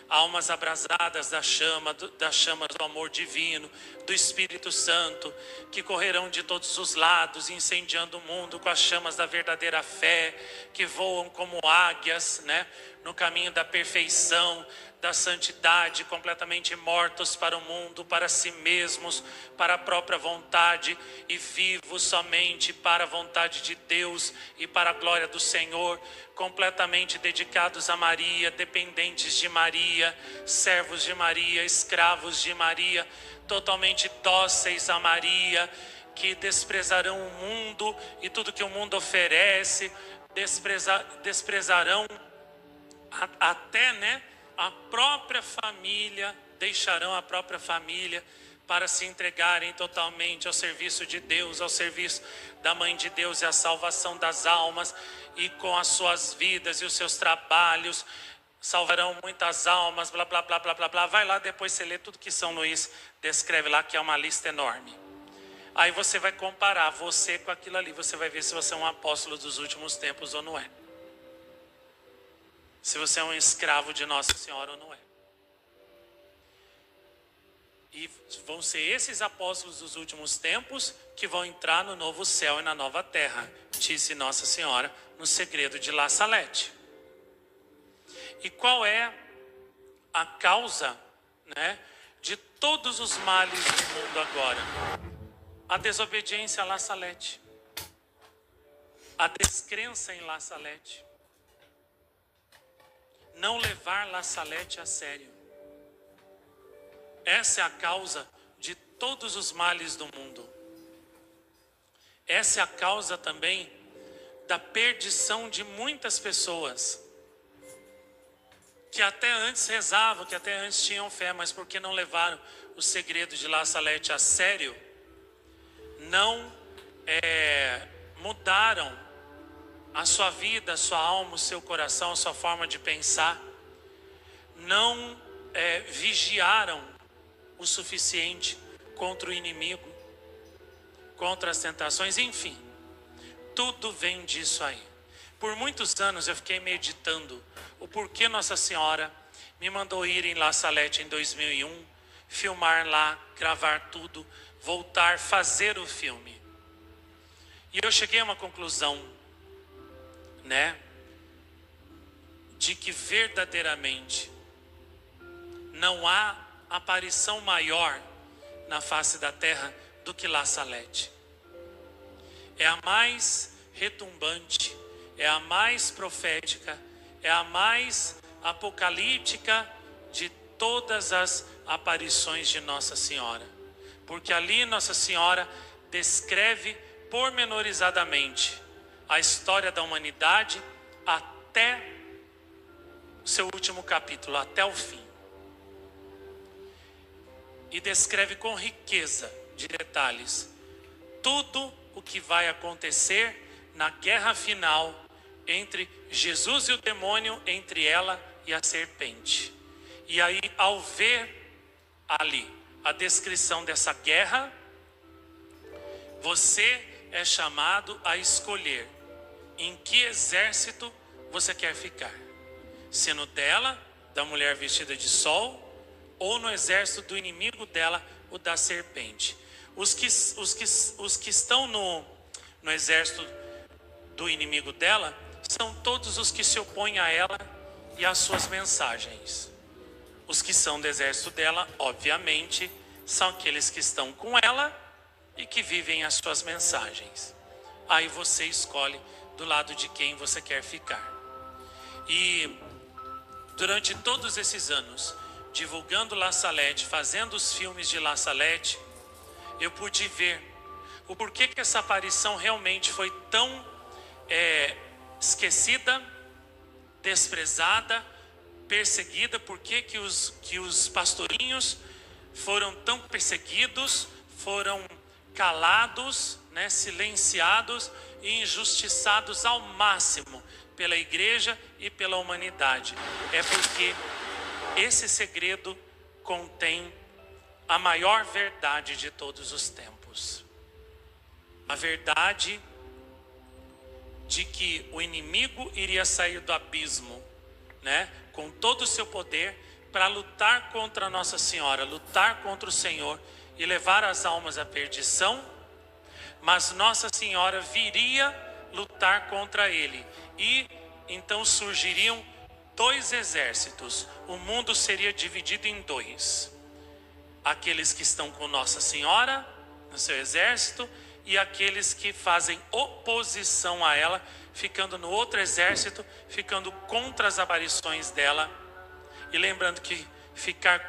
almas abrasadas das chamas do amor divino, do Espírito Santo, que correrão de todos os lados, incendiando o mundo com as chamas da verdadeira fé, que voam como águias, né, no caminho da perfeição, da santidade, completamente mortos para o mundo, para si mesmos, para a própria vontade, e vivos somente para a vontade de Deus e para a glória do Senhor, completamente dedicados a Maria, dependentes de Maria, servos de Maria, escravos de Maria, totalmente dóceis a Maria, que desprezarão o mundo e tudo que o mundo oferece, desprezarão até, né, a própria família, deixarão a própria família para se entregarem totalmente ao serviço de Deus, ao serviço da Mãe de Deus e à salvação das almas, e com as suas vidas e os seus trabalhos salvarão muitas almas, blá, blá, blá, blá, blá, blá. Vai lá, depois você lê tudo que São Luís descreve lá, que é uma lista enorme. Aí você vai comparar você com aquilo ali, você vai ver se você é um apóstolo dos últimos tempos ou não é. Se você é um escravo de Nossa Senhora ou não é. E vão ser esses apóstolos dos últimos tempos que vão entrar no novo céu e na nova terra, disse Nossa Senhora no segredo de La Salette. E qual é a causa, né, de todos os males do mundo agora? A desobediência a La Salette, a descrença em La Salette, não levar La Salette a sério. Essa é a causa de todos os males do mundo. Essa é a causa também da perdição de muitas pessoas que até antes rezavam, que até antes tinham fé, mas porque não levaram o segredo de La Salette a sério, não mudaram a sua vida, a sua alma, o seu coração, a sua forma de pensar, não vigiaram o suficiente contra o inimigo, contra as tentações, enfim. tudo vem disso aí. Por muitos anos eu fiquei meditando o porquê Nossa Senhora me mandou ir em La Salette em 2001, filmar lá, gravar tudo, voltar, fazer o filme. E eu cheguei a uma conclusão, né, de que verdadeiramente não há aparição maior na face da terra do que La Salette. É a mais retumbante, é a mais profética, é a mais apocalíptica de todas as aparições de Nossa Senhora. Porque ali Nossa Senhora descreve pormenorizadamente a história da humanidade até o seu último capítulo, até o fim. E descreve com riqueza de detalhes tudo o que vai acontecer na guerra final entre Jesus e o demônio, entre ela e a serpente. E aí, ao ver ali a descrição dessa guerra, você é chamado a escolher em que exército você quer ficar. Se no dela, da mulher vestida de sol, ou no exército do inimigo dela, o da serpente. Os que estão no exército do inimigo dela são todos os que se opõem a ela e às suas mensagens. Os que são do exército dela, obviamente, são aqueles que estão com ela e que vivem as suas mensagens. Aí você escolhe do lado de quem você quer ficar. E durante todos esses anos, divulgando La Salette, fazendo os filmes de La Salette, eu pude ver o porquê que essa aparição realmente foi tão esquecida, desprezada, perseguida. Por que os pastorinhos foram tão perseguidos, foram calados, né, silenciados e injustiçados ao máximo pela igreja e pela humanidade? É porque esse segredo contém a maior verdade de todos os tempos. A verdade de que o inimigo iria sair do abismo, né, com todo o seu poder, para lutar contra Nossa Senhora, lutar contra o Senhor e levar as almas à perdição. Mas Nossa Senhora viria lutar contra ele. E então surgiriam dois exércitos. O mundo seria dividido em dois: aqueles que estão com Nossa Senhora no seu exército e aqueles que fazem oposição a ela, ficando no outro exército, ficando contra as aparições dela. E lembrando que ficar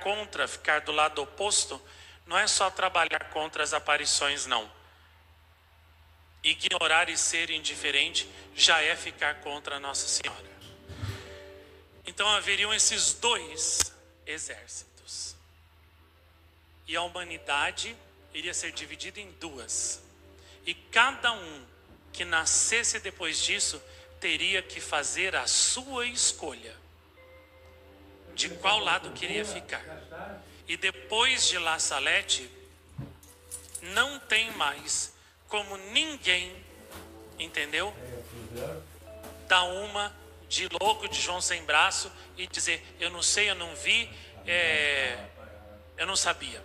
do lado oposto, não é só trabalhar contra as aparições, não. Ignorar e ser indiferente já é ficar contra Nossa Senhora. Então haveriam esses dois exércitos. E a humanidade iria ser dividida em duas. E cada um que nascesse depois disso teria que fazer a sua escolha de qual lado queria ficar. E depois de La Salette, não tem mais como ninguém, entendeu? Dar uma de louco, de João sem braço e dizer: eu não sei, eu não vi, eu não sabia.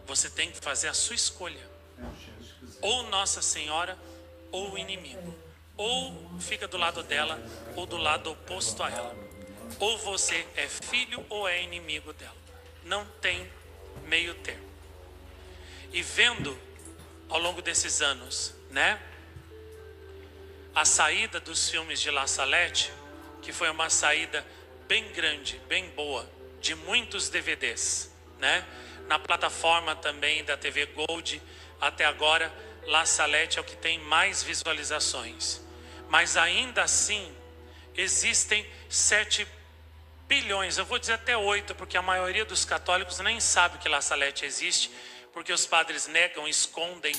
Você tem que fazer a sua escolha. Ou Nossa Senhora, ou o inimigo. Ou fica do lado dela, ou do lado oposto a ela. Ou você é filho, ou é inimigo dela. Não tem meio termo. E vendo, ao longo desses anos, né, a saída dos filmes de La Salette, que foi uma saída bem grande, bem boa, de muitos DVDs, né? Na plataforma também da TV Gold, até agora, La Salette é o que tem mais visualizações. Mas ainda assim, existem 7 bilhões, eu vou dizer até 8, porque a maioria dos católicos nem sabe que La Salette existe, porque os padres negam, escondem,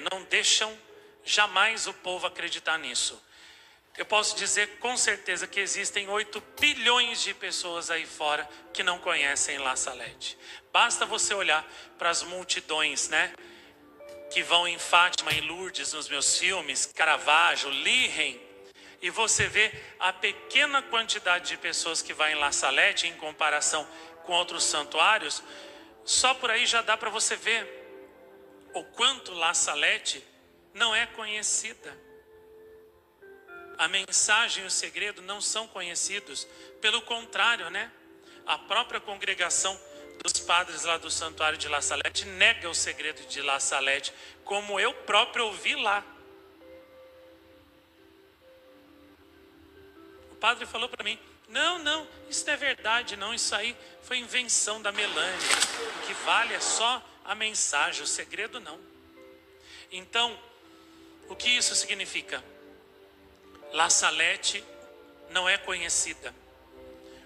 não deixam jamais o povo acreditar nisso. Eu posso dizer com certeza que existem 8 bilhões de pessoas aí fora que não conhecem La Salette. Basta você olhar para as multidões, né, que vão em Fátima e Lourdes nos meus filmes, Caravaggio, Liren, e você vê a pequena quantidade de pessoas que vai em La Salette em comparação com outros santuários, só por aí já dá para você ver o quanto La Salette não é conhecida. A mensagem e o segredo não são conhecidos, pelo contrário, né? A própria congregação dos padres lá do santuário de La Salette nega o segredo de La Salette, como eu próprio ouvi lá. O padre falou para mim: não, isso não é verdade, não, isso aí foi invenção da Melânia. O que vale é só a mensagem, o segredo não. Então, o que isso significa? La Salette não é conhecida.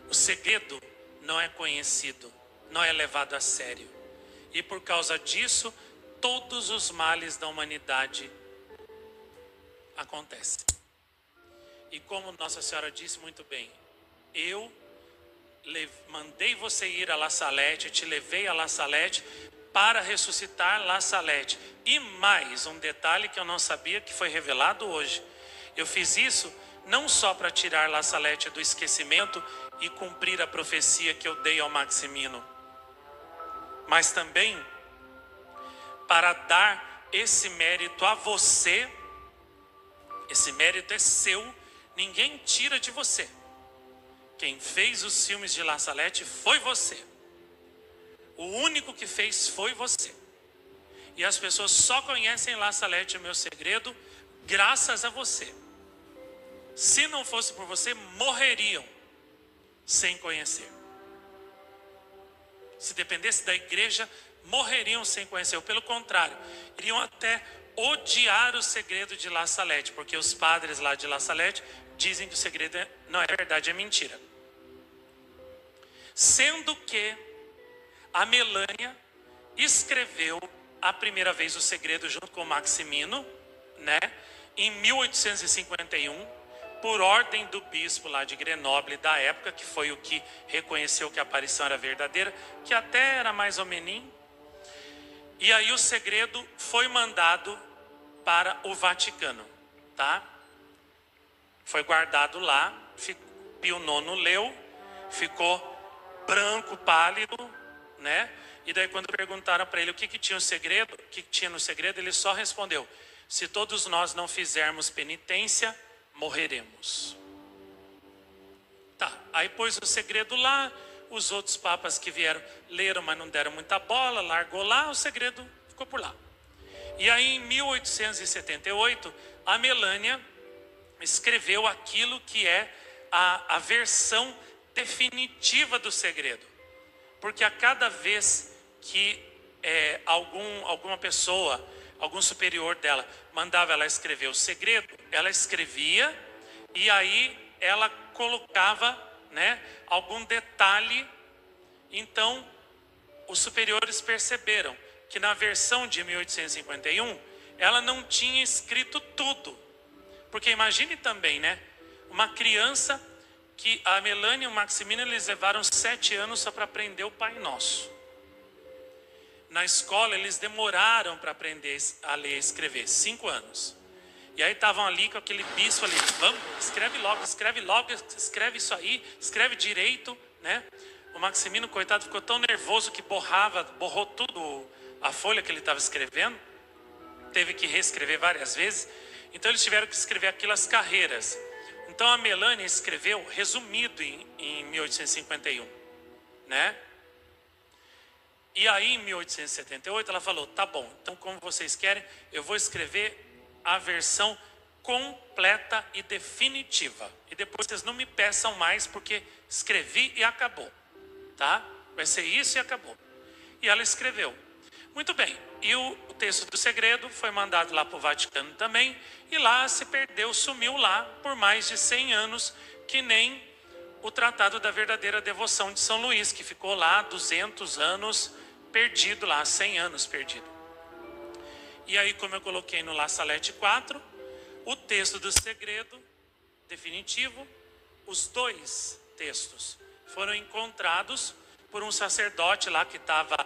O segredo não é conhecido, não é levado a sério. E por causa disso, todos os males da humanidade acontecem. E como Nossa Senhora disse muito bem, eu mandei você ir a La Salette, te levei a La Salette para ressuscitar La Salette. E mais um detalhe que eu não sabia, que foi revelado hoje. Eu fiz isso não só para tirar La Salette do esquecimento e cumprir a profecia que eu dei ao Maximino, mas também para dar esse mérito a você. Esse mérito é seu, ninguém tira de você. Quem fez os filmes de La Salette foi você. O único que fez foi você. E as pessoas só conhecem La Salette, o meu segredo, graças a você. Se não fosse por você, morreriam sem conhecer. Se dependesse da igreja, morreriam sem conhecer. Ou pelo contrário, iriam até odiar o segredo de La Salette, porque os padres lá de La Salette dizem que o segredo não é verdade, é mentira. Sendo que a Melânia escreveu a primeira vez o segredo junto com o Maximino, né, em 1851, por ordem do bispo lá de Grenoble da época, que foi o que reconheceu que a aparição era verdadeira, que até era mais ou menos. E aí o segredo foi mandado para o Vaticano, tá? Foi guardado lá, Pio IX leu, ficou branco, pálido, né? E daí quando perguntaram para ele o que tinha o segredo, o que tinha no segredo, ele só respondeu: se todos nós não fizermos penitência, morreremos. Tá, aí pôs o segredo lá, os outros papas que vieram leram, mas não deram muita bola, largou lá, o segredo ficou por lá. E aí em 1878, a Melânia escreveu aquilo que é a versão definitiva do segredo. Porque a cada vez que alguma pessoa, algum superior dela, mandava ela escrever o segredo, ela escrevia e aí ela colocava, né, algum detalhe. Então, os superiores perceberam que na versão de 1851, ela não tinha escrito tudo. Porque imagine também, né, uma criança que a Melânia e o Maximino, eles levaram 7 anos só para aprender o Pai Nosso. Na escola, eles demoraram para aprender a ler e escrever, 5 anos. E aí estavam ali com aquele bispo ali: vamos, escreve logo, escreve isso aí, escreve direito, né? O Maximino, coitado, ficou tão nervoso que borrou tudo, a folha que ele estava escrevendo. Teve que reescrever várias vezes. Então eles tiveram que escrever aquelas carreiras. Então a Melânia escreveu resumido em 1851, né? E aí, em 1878, ela falou: tá bom, então como vocês querem, eu vou escrever a versão completa e definitiva. E depois vocês não me peçam mais, porque escrevi e acabou, tá? Vai ser isso e acabou. E ela escreveu. Muito bem, e o texto do segredo foi mandado lá para o Vaticano também, e lá se perdeu, sumiu lá por mais de 100 anos, que nem o Tratado da Verdadeira Devoção de São Luís, que ficou lá 200 anos perdido lá, 100 anos perdido. E aí, como eu coloquei no La Salette 4, o texto do segredo definitivo, os 2 textos foram encontrados por um sacerdote lá que estava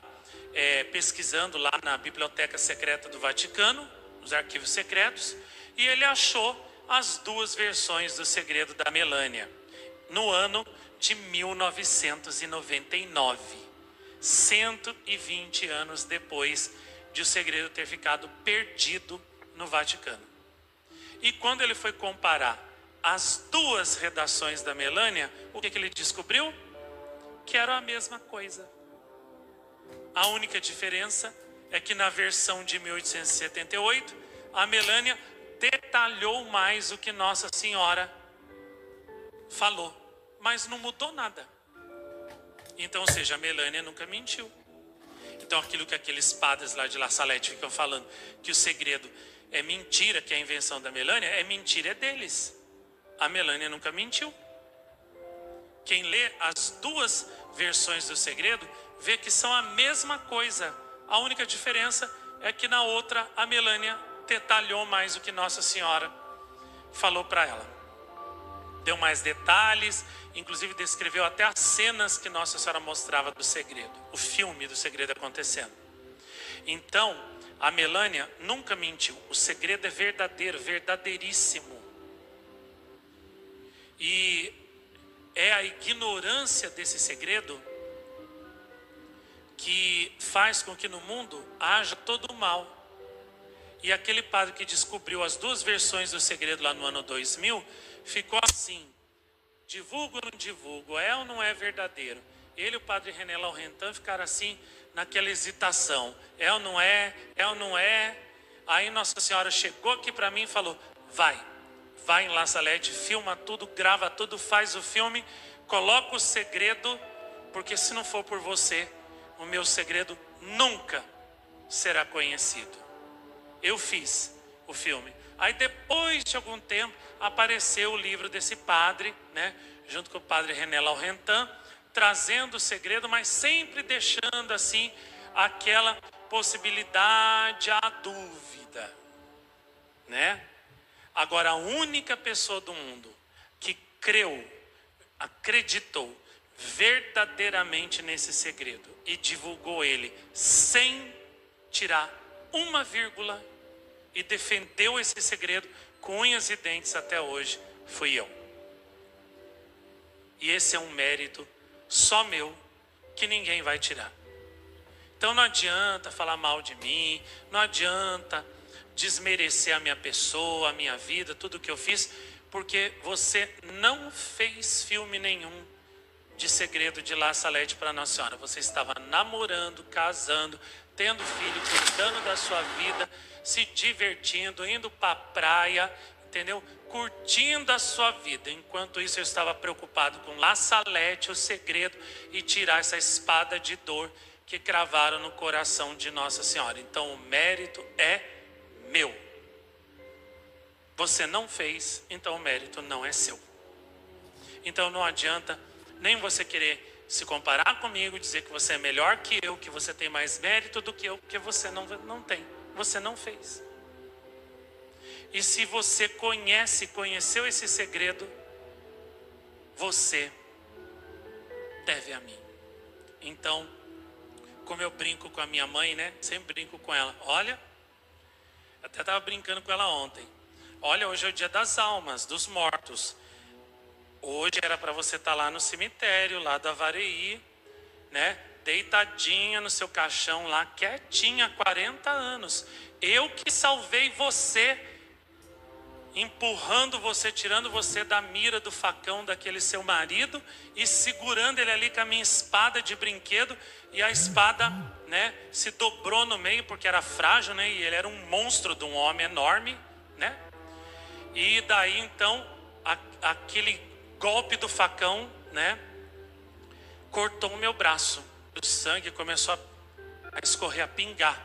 pesquisando lá na Biblioteca Secreta do Vaticano, nos arquivos secretos, e ele achou as duas versões do segredo da Melânia, no ano de 1999, 120 anos depois de o segredo ter ficado perdido no Vaticano. E quando ele foi comparar as duas redações da Melânia, o que ele descobriu? Que era a mesma coisa. A única diferença é que na versão de 1878, a Melânia detalhou mais o que Nossa Senhora falou, mas não mudou nada. Então, ou seja, a Melânia nunca mentiu. Então, aquilo que aqueles padres lá de La Salette ficam falando, que o segredo é mentira, que é a invenção da Melânia, é mentira, é deles. A Melânia nunca mentiu. Quem lê as duas versões do segredo, vê que são a mesma coisa. A única diferença é que na outra, a Melânia detalhou mais o que Nossa Senhora falou para ela. Deu mais detalhes, inclusive descreveu até as cenas que Nossa Senhora mostrava do segredo, o filme do segredo acontecendo. Então, a Melânia nunca mentiu. O segredo é verdadeiro, verdadeiríssimo. E é a ignorância desse segredo que faz com que no mundo haja todo o mal. E aquele padre que descobriu as duas versões do segredo lá no ano 2000, ficou assim: divulgo ou não divulgo, é ou não é verdadeiro? Ele e o padre René Laurentin ficaram assim, naquela hesitação, é ou não é, é ou não é? Aí Nossa Senhora chegou aqui para mim e falou: vai em La Salette, filma tudo, grava tudo, faz o filme, coloca o segredo, porque se não for por você, o meu segredo nunca será conhecido. Eu fiz o filme. Aí depois de algum tempo apareceu o livro desse padre, né, junto com o padre René Laurentin, trazendo o segredo, mas sempre deixando assim aquela possibilidade, a dúvida, né? Agora, a única pessoa do mundo que creu, acreditou verdadeiramente nesse segredo e divulgou ele sem tirar uma vírgula e defendeu esse segredo com unhas e dentes até hoje, fui eu. E esse é um mérito só meu, que ninguém vai tirar. Então não adianta falar mal de mim, não adianta desmerecer a minha pessoa, a minha vida, tudo que eu fiz, porque você não fez filme nenhum de segredo de La Salette para Nossa Senhora. Você estava namorando, casando, tendo filho, cuidando da sua vida, se divertindo, indo para a praia, entendeu? Curtindo a sua vida. Enquanto isso eu estava preocupado com La Salette, o segredo, e tirar essa espada de dor que cravaram no coração de Nossa Senhora. Então o mérito é meu. Você não fez, então o mérito não é seu. Então não adianta nem você querer se comparar comigo, dizer que você é melhor que eu, que você tem mais mérito do que eu, porque você não tem. Você não fez. E se você conheceu esse segredo, você deve a mim. Então, como eu brinco com a minha mãe, né? Sempre brinco com ela. Olha, até estava brincando com ela ontem. Olha, hoje é o dia das almas, dos mortos. Hoje era para você estar lá no cemitério, lá da Vareí, né? Deitadinha no seu caixão lá, quietinha, há 40 anos. Eu que salvei você, empurrando você, tirando você da mira do facão daquele seu marido e segurando ele ali com a minha espada de brinquedo, e a espada, né, se dobrou no meio porque era frágil, né, e ele era um monstro de um homem enorme, né? E daí então aquele golpe do facão, né, cortou o meu braço. O sangue começou a escorrer, a pingar,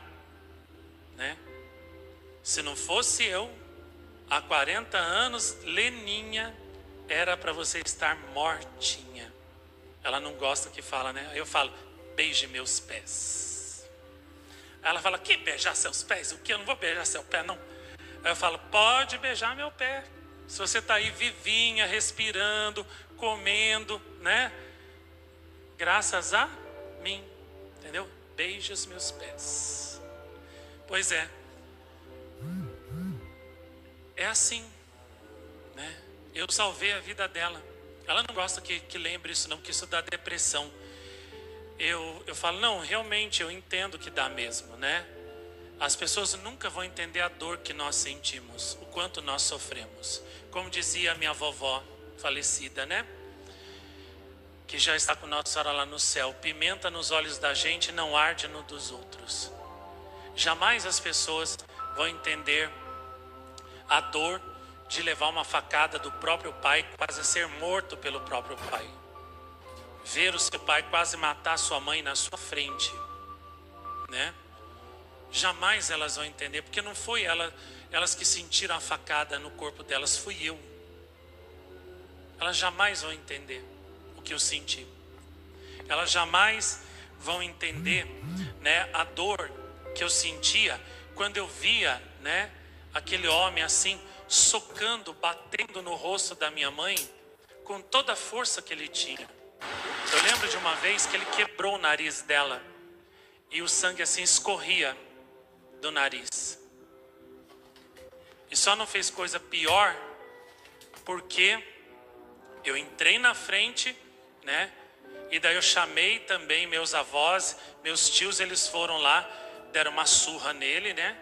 né? Se não fosse eu, há 40 anos, Leninha, era para você estar mortinha. Ela não gosta que fala, né? Aí eu falo: beije meus pés. Aí ela fala: que beijar seus pés? O que? Eu não vou beijar seu pé, não. Aí eu falo: pode beijar meu pé. Se você está aí vivinha, respirando, comendo, né? Graças a mim, entendeu? beije os meus pés. Pois é. É assim, né? Eu salvei a vida dela. Ela não gosta que lembre isso não, porque isso dá depressão. Eu falo, não, realmente eu entendo que dá mesmo, né? As pessoas nunca vão entender a dor que nós sentimos, o quanto nós sofremos. Como dizia a minha vovó falecida, né? Que já está com Nossa Senhora lá no céu. Pimenta nos olhos da gente não arde no dos outros. Jamais as pessoas vão entender a dor de levar uma facada do próprio pai, quase ser morto pelo próprio pai. Ver o seu pai quase matar sua mãe na sua frente, né? Jamais elas vão entender, porque não foi elas que sentiram a facada no corpo delas, fui eu. Elas jamais vão entender o que eu senti. Elas jamais vão entender, né, a dor que eu sentia quando eu via, né, aquele homem assim, socando, batendo no rosto da minha mãe, com toda a força que ele tinha. Eu lembro de uma vez que ele quebrou o nariz dela, e o sangue assim escorria do nariz. E só não fez coisa pior, porque eu entrei na frente, né, e daí eu chamei também meus avós, meus tios, eles foram lá, deram uma surra nele, né,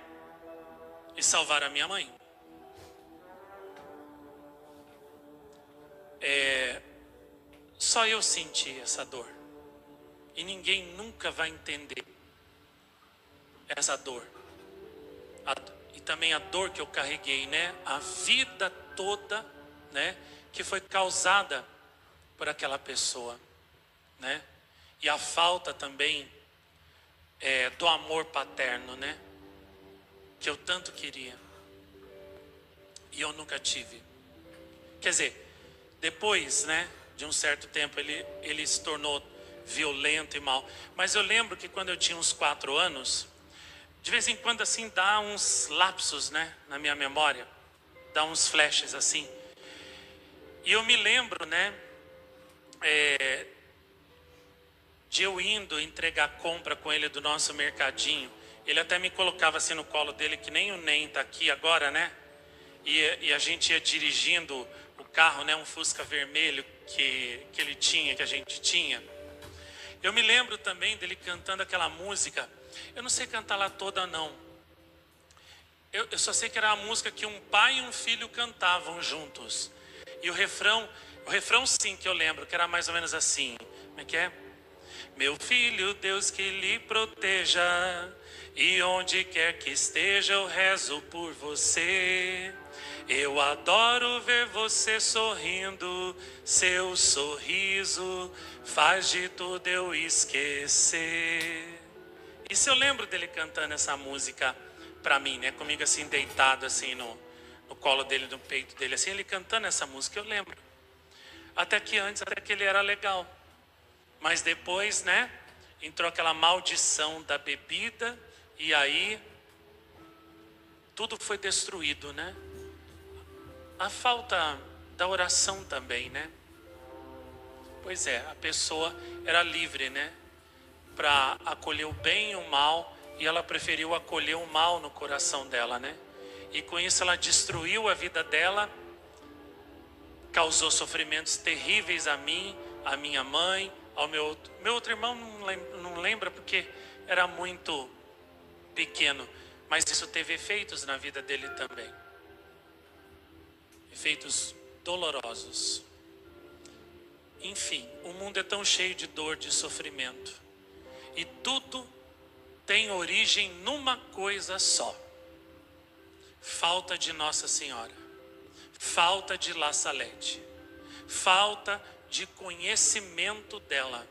e salvaram a minha mãe. Só eu senti essa dor. E ninguém nunca vai entender essa dor. E também a dor que eu carreguei, né? A vida toda, né? Que foi causada por aquela pessoa, né? E a falta também do amor paterno, né? Que eu tanto queria. E eu nunca tive. Quer dizer, depois, né, de um certo tempo, ele se tornou violento e mal. Mas eu lembro que quando eu tinha uns 4 anos, de vez em quando assim dá uns lapsos, né, na minha memória. Dá uns flashes assim. E eu me lembro, né, de eu indo entregar compra com ele do nosso mercadinho. Ele até me colocava assim no colo dele, que nem o Nem tá aqui agora, né? E a gente ia dirigindo o carro, né? Um Fusca vermelho que ele tinha, que a gente tinha. Eu me lembro também dele cantando aquela música. Eu não sei cantar lá toda, não. Eu só sei que era a música que um pai e um filho cantavam juntos. E o refrão sim que eu lembro, que era mais ou menos assim. Como é que é? Meu filho, Deus que lhe proteja, e onde quer que esteja eu rezo por você. Eu adoro ver você sorrindo, seu sorriso faz de tudo eu esquecer. Isso eu lembro dele cantando essa música pra mim, né? Comigo assim, deitado assim no colo dele, no peito dele, assim, ele cantando essa música, eu lembro. Até que ele era legal. Mas depois, né, entrou aquela maldição da bebida e aí tudo foi destruído, né? A falta da oração também, né? Pois é, a pessoa era livre, né? Para acolher o bem e o mal, e ela preferiu acolher o mal no coração dela, né? E com isso ela destruiu a vida dela, causou sofrimentos terríveis a mim, à minha mãe, ao meu outro irmão, não lembra porque era muito pequeno, mas isso teve efeitos na vida dele também. Efeitos dolorosos. Enfim, o mundo é tão cheio de dor, de sofrimento. E tudo tem origem numa coisa só: falta de Nossa Senhora, falta de La Salete, falta de conhecimento dela,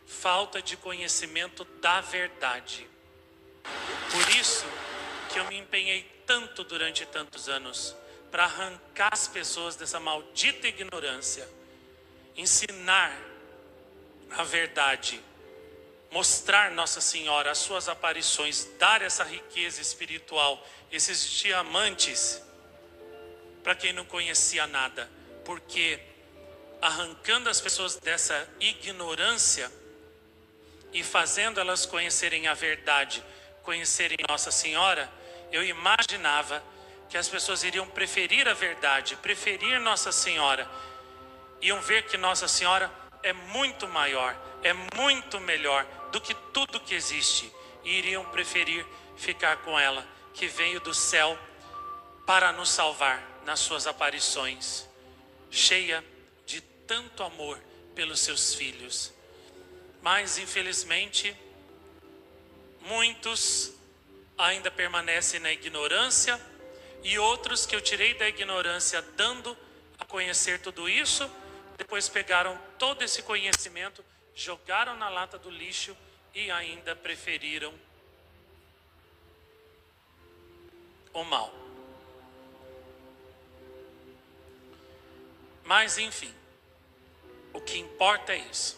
falta de conhecimento da verdade. Por isso que eu me empenhei tanto durante tantos anos para arrancar as pessoas dessa maldita ignorância, ensinar a verdade, mostrar Nossa Senhora, as suas aparições, dar essa riqueza espiritual, esses diamantes para quem não conhecia nada, porque arrancando as pessoas dessa ignorância, e fazendo elas conhecerem a verdade, conhecerem Nossa Senhora, eu imaginava que as pessoas iriam preferir a verdade, preferir Nossa Senhora, iam ver que Nossa Senhora é muito maior, é muito melhor do que tudo que existe, e iriam preferir ficar com ela, que veio do céu para nos salvar nas suas aparições, cheia de tanto amor pelos seus filhos. Mas infelizmente muitos ainda permanecem na ignorância, e outros que eu tirei da ignorância dando a conhecer tudo isso, depois pegaram todo esse conhecimento, jogaram na lata do lixo e ainda preferiram o mal. Mas enfim, o que importa é isso.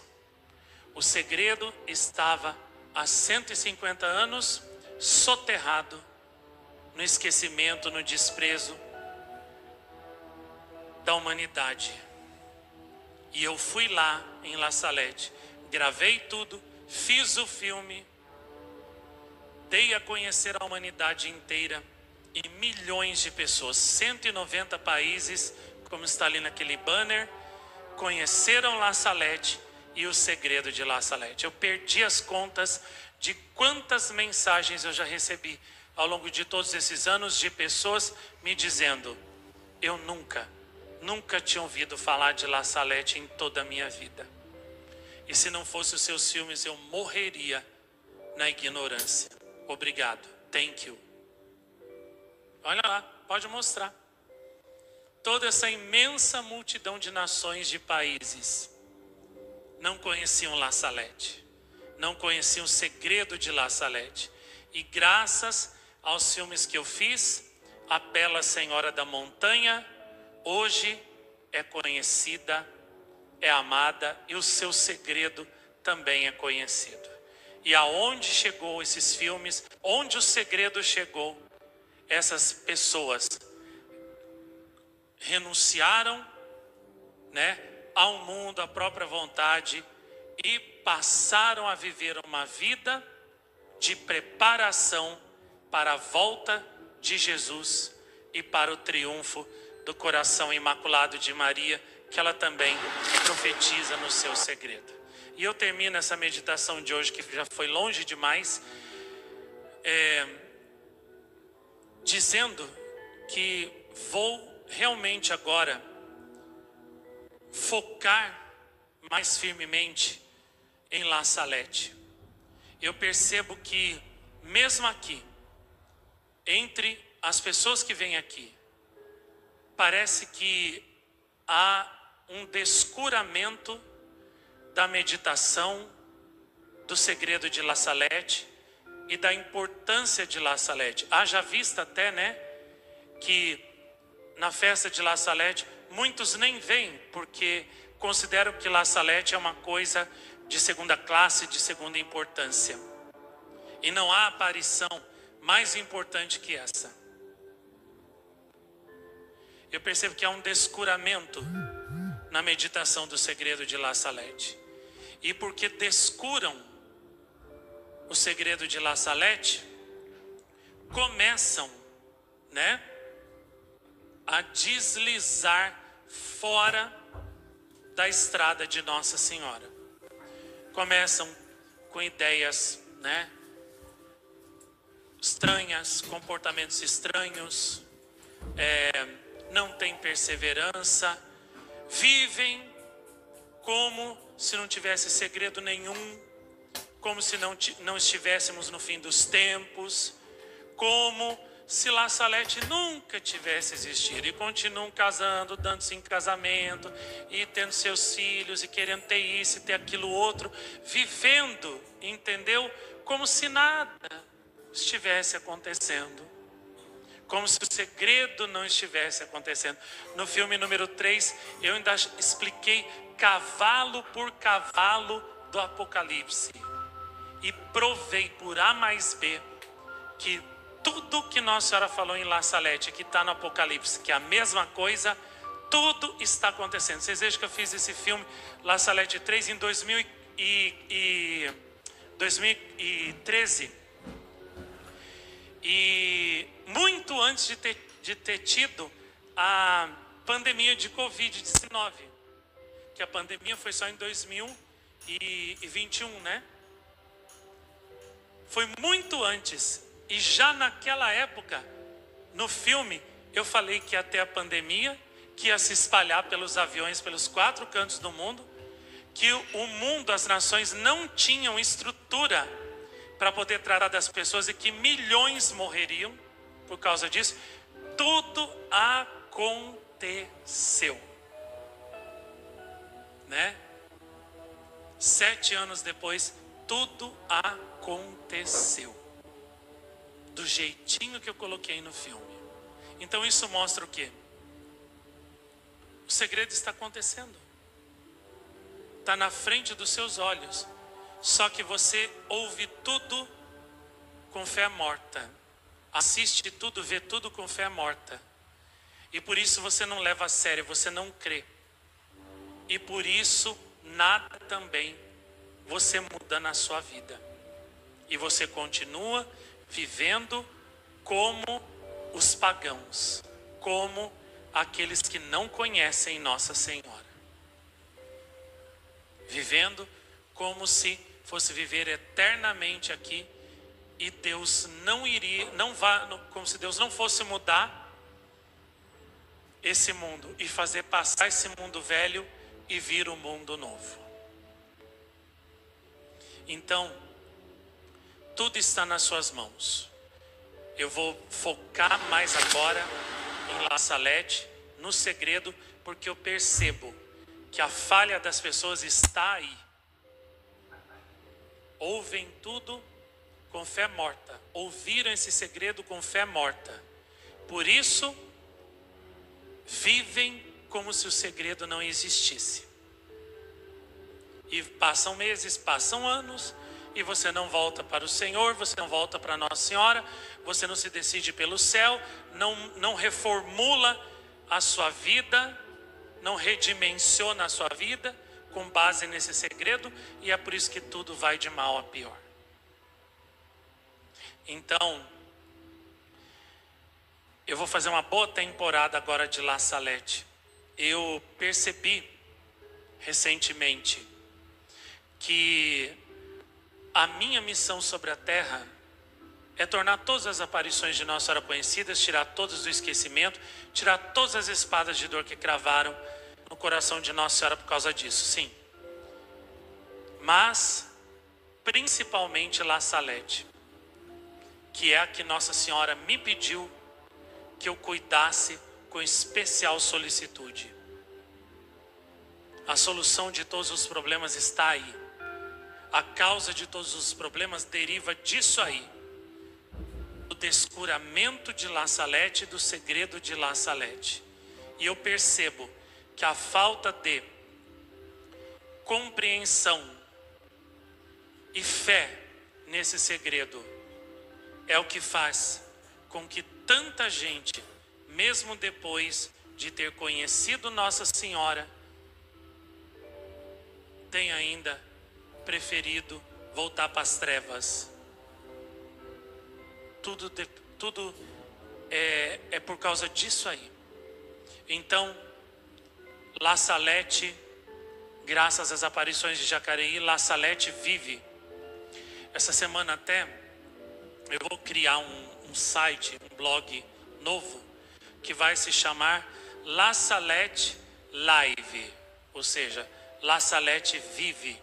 O segredo estava há 150 anos soterrado no esquecimento, no desprezo da humanidade. E eu fui lá em La Salette, gravei tudo, fiz o filme, dei a conhecer a humanidade inteira, e milhões de pessoas, 190 países, como está ali naquele banner, conheceram La Salette e o segredo de La Salette. Eu perdi as contas de quantas mensagens eu já recebi ao longo de todos esses anos de pessoas me dizendo: eu nunca tinha ouvido falar de La Salette em toda a minha vida. E se não fosse os seus filmes, eu morreria na ignorância. Obrigado. Thank you. Olha lá, pode mostrar. Toda essa imensa multidão de nações, de países, não conheciam La Salette, não conheciam o segredo de La Salette. E graças aos filmes que eu fiz, a Bela Senhora da Montanha hoje é conhecida, é amada, e o seu segredo também é conhecido. E aonde chegou esses filmes, onde o segredo chegou, essas pessoas renunciaram, ao mundo, à própria vontade, e passaram a viver uma vida de preparação para a volta de Jesus e para o triunfo do coração imaculado de Maria, que ela também profetiza no seu segredo. E eu termino essa meditação de hoje, que já foi longe demais, dizendo que vou realmente agora focar mais firmemente em La Salette. Eu percebo que mesmo aqui, entre as pessoas que vêm aqui, parece que há um descuramento da meditação, do segredo de La Salette e da importância de La Salette. Haja vista até, que na festa de La Salette muitos nem vêm, porque consideram que La Salette é uma coisa de segunda classe, de segunda importância. E não há aparição mais importante que essa. Eu percebo que há um descuramento na meditação do segredo de La Salette. E porque descuram o segredo de La Salette, começam, a deslizar fora da estrada de Nossa Senhora. Começam com ideias, estranhas, comportamentos estranhos, não tem perseverança, vivem como se não tivesse segredo nenhum, como se não estivéssemos no fim dos tempos, como se La Salette nunca tivesse existido, e continuam casando, dando-se em casamento, e tendo seus filhos, e querendo ter isso e ter aquilo outro, vivendo, entendeu? Como se nada estivesse acontecendo, como se o segredo não estivesse acontecendo. No filme número 3, eu ainda expliquei cavalo por cavalo do Apocalipse, e provei por A mais B que tudo que Nossa Senhora falou em La Salette, que está no Apocalipse, que é a mesma coisa, tudo está acontecendo. Vocês vejam que eu fiz esse filme La Salette 3 em 2013. E muito antes de ter tido a pandemia de Covid-19. Que a pandemia foi só em 2021, né? Foi muito antes. E já naquela época, no filme, eu falei que ia ter a pandemia, que ia se espalhar pelos aviões, pelos 4 cantos do mundo, que o mundo, as nações não tinham estrutura para poder tratar das pessoas e que milhões morreriam por causa disso. Tudo aconteceu, né? 7 anos depois, tudo aconteceu do jeitinho que eu coloquei no filme. Então isso mostra o quê? O segredo está acontecendo, está na frente dos seus olhos, só que você ouve tudo com fé morta, assiste tudo, vê tudo com fé morta, e por isso você não leva a sério, você não crê, e por isso nada também você muda na sua vida, e você continua vivendo como os pagãos, como aqueles que não conhecem Nossa Senhora, vivendo como se fosse viver eternamente aqui, e Deus não iria, como se Deus não fosse mudar esse mundo e fazer passar esse mundo velho e vir um mundo novo. Então, tudo está nas suas mãos. Eu vou focar mais agora em La Salette, no segredo, porque eu percebo que a falha das pessoas está aí. Ouvem tudo com fé morta, ouviram esse segredo com fé morta. Por isso, vivem como se o segredo não existisse. E passam meses, passam anos, e você não volta para o Senhor, você não volta para Nossa Senhora, você não se decide pelo céu, não reformula a sua vida, não redimensiona a sua vida com base nesse segredo, e é por isso que tudo vai de mal a pior. Então, eu vou fazer uma boa temporada agora de La Salette. Eu percebi recentemente que a minha missão sobre a terra é tornar todas as aparições de Nossa Senhora conhecidas, tirar todas do esquecimento, tirar todas as espadas de dor que cravaram no coração de Nossa Senhora por causa disso, sim. Mas, principalmente La Salette, que é a que Nossa Senhora me pediu que eu cuidasse com especial solicitude. A solução de todos os problemas está aí. A causa de todos os problemas deriva disso aí. Do descuramento de La Salette e do segredo de La Salette. E eu percebo que a falta de compreensão e fé nesse segredo é o que faz com que tanta gente, mesmo depois de ter conhecido Nossa Senhora, tenha ainda preferido voltar para as trevas. Tudo é por causa disso aí. Então, La Salette, graças às aparições de Jacareí, La Salette vive. Essa semana até eu vou criar um site, um blog novo, que vai se chamar La Salette Live, ou seja, La Salette vive.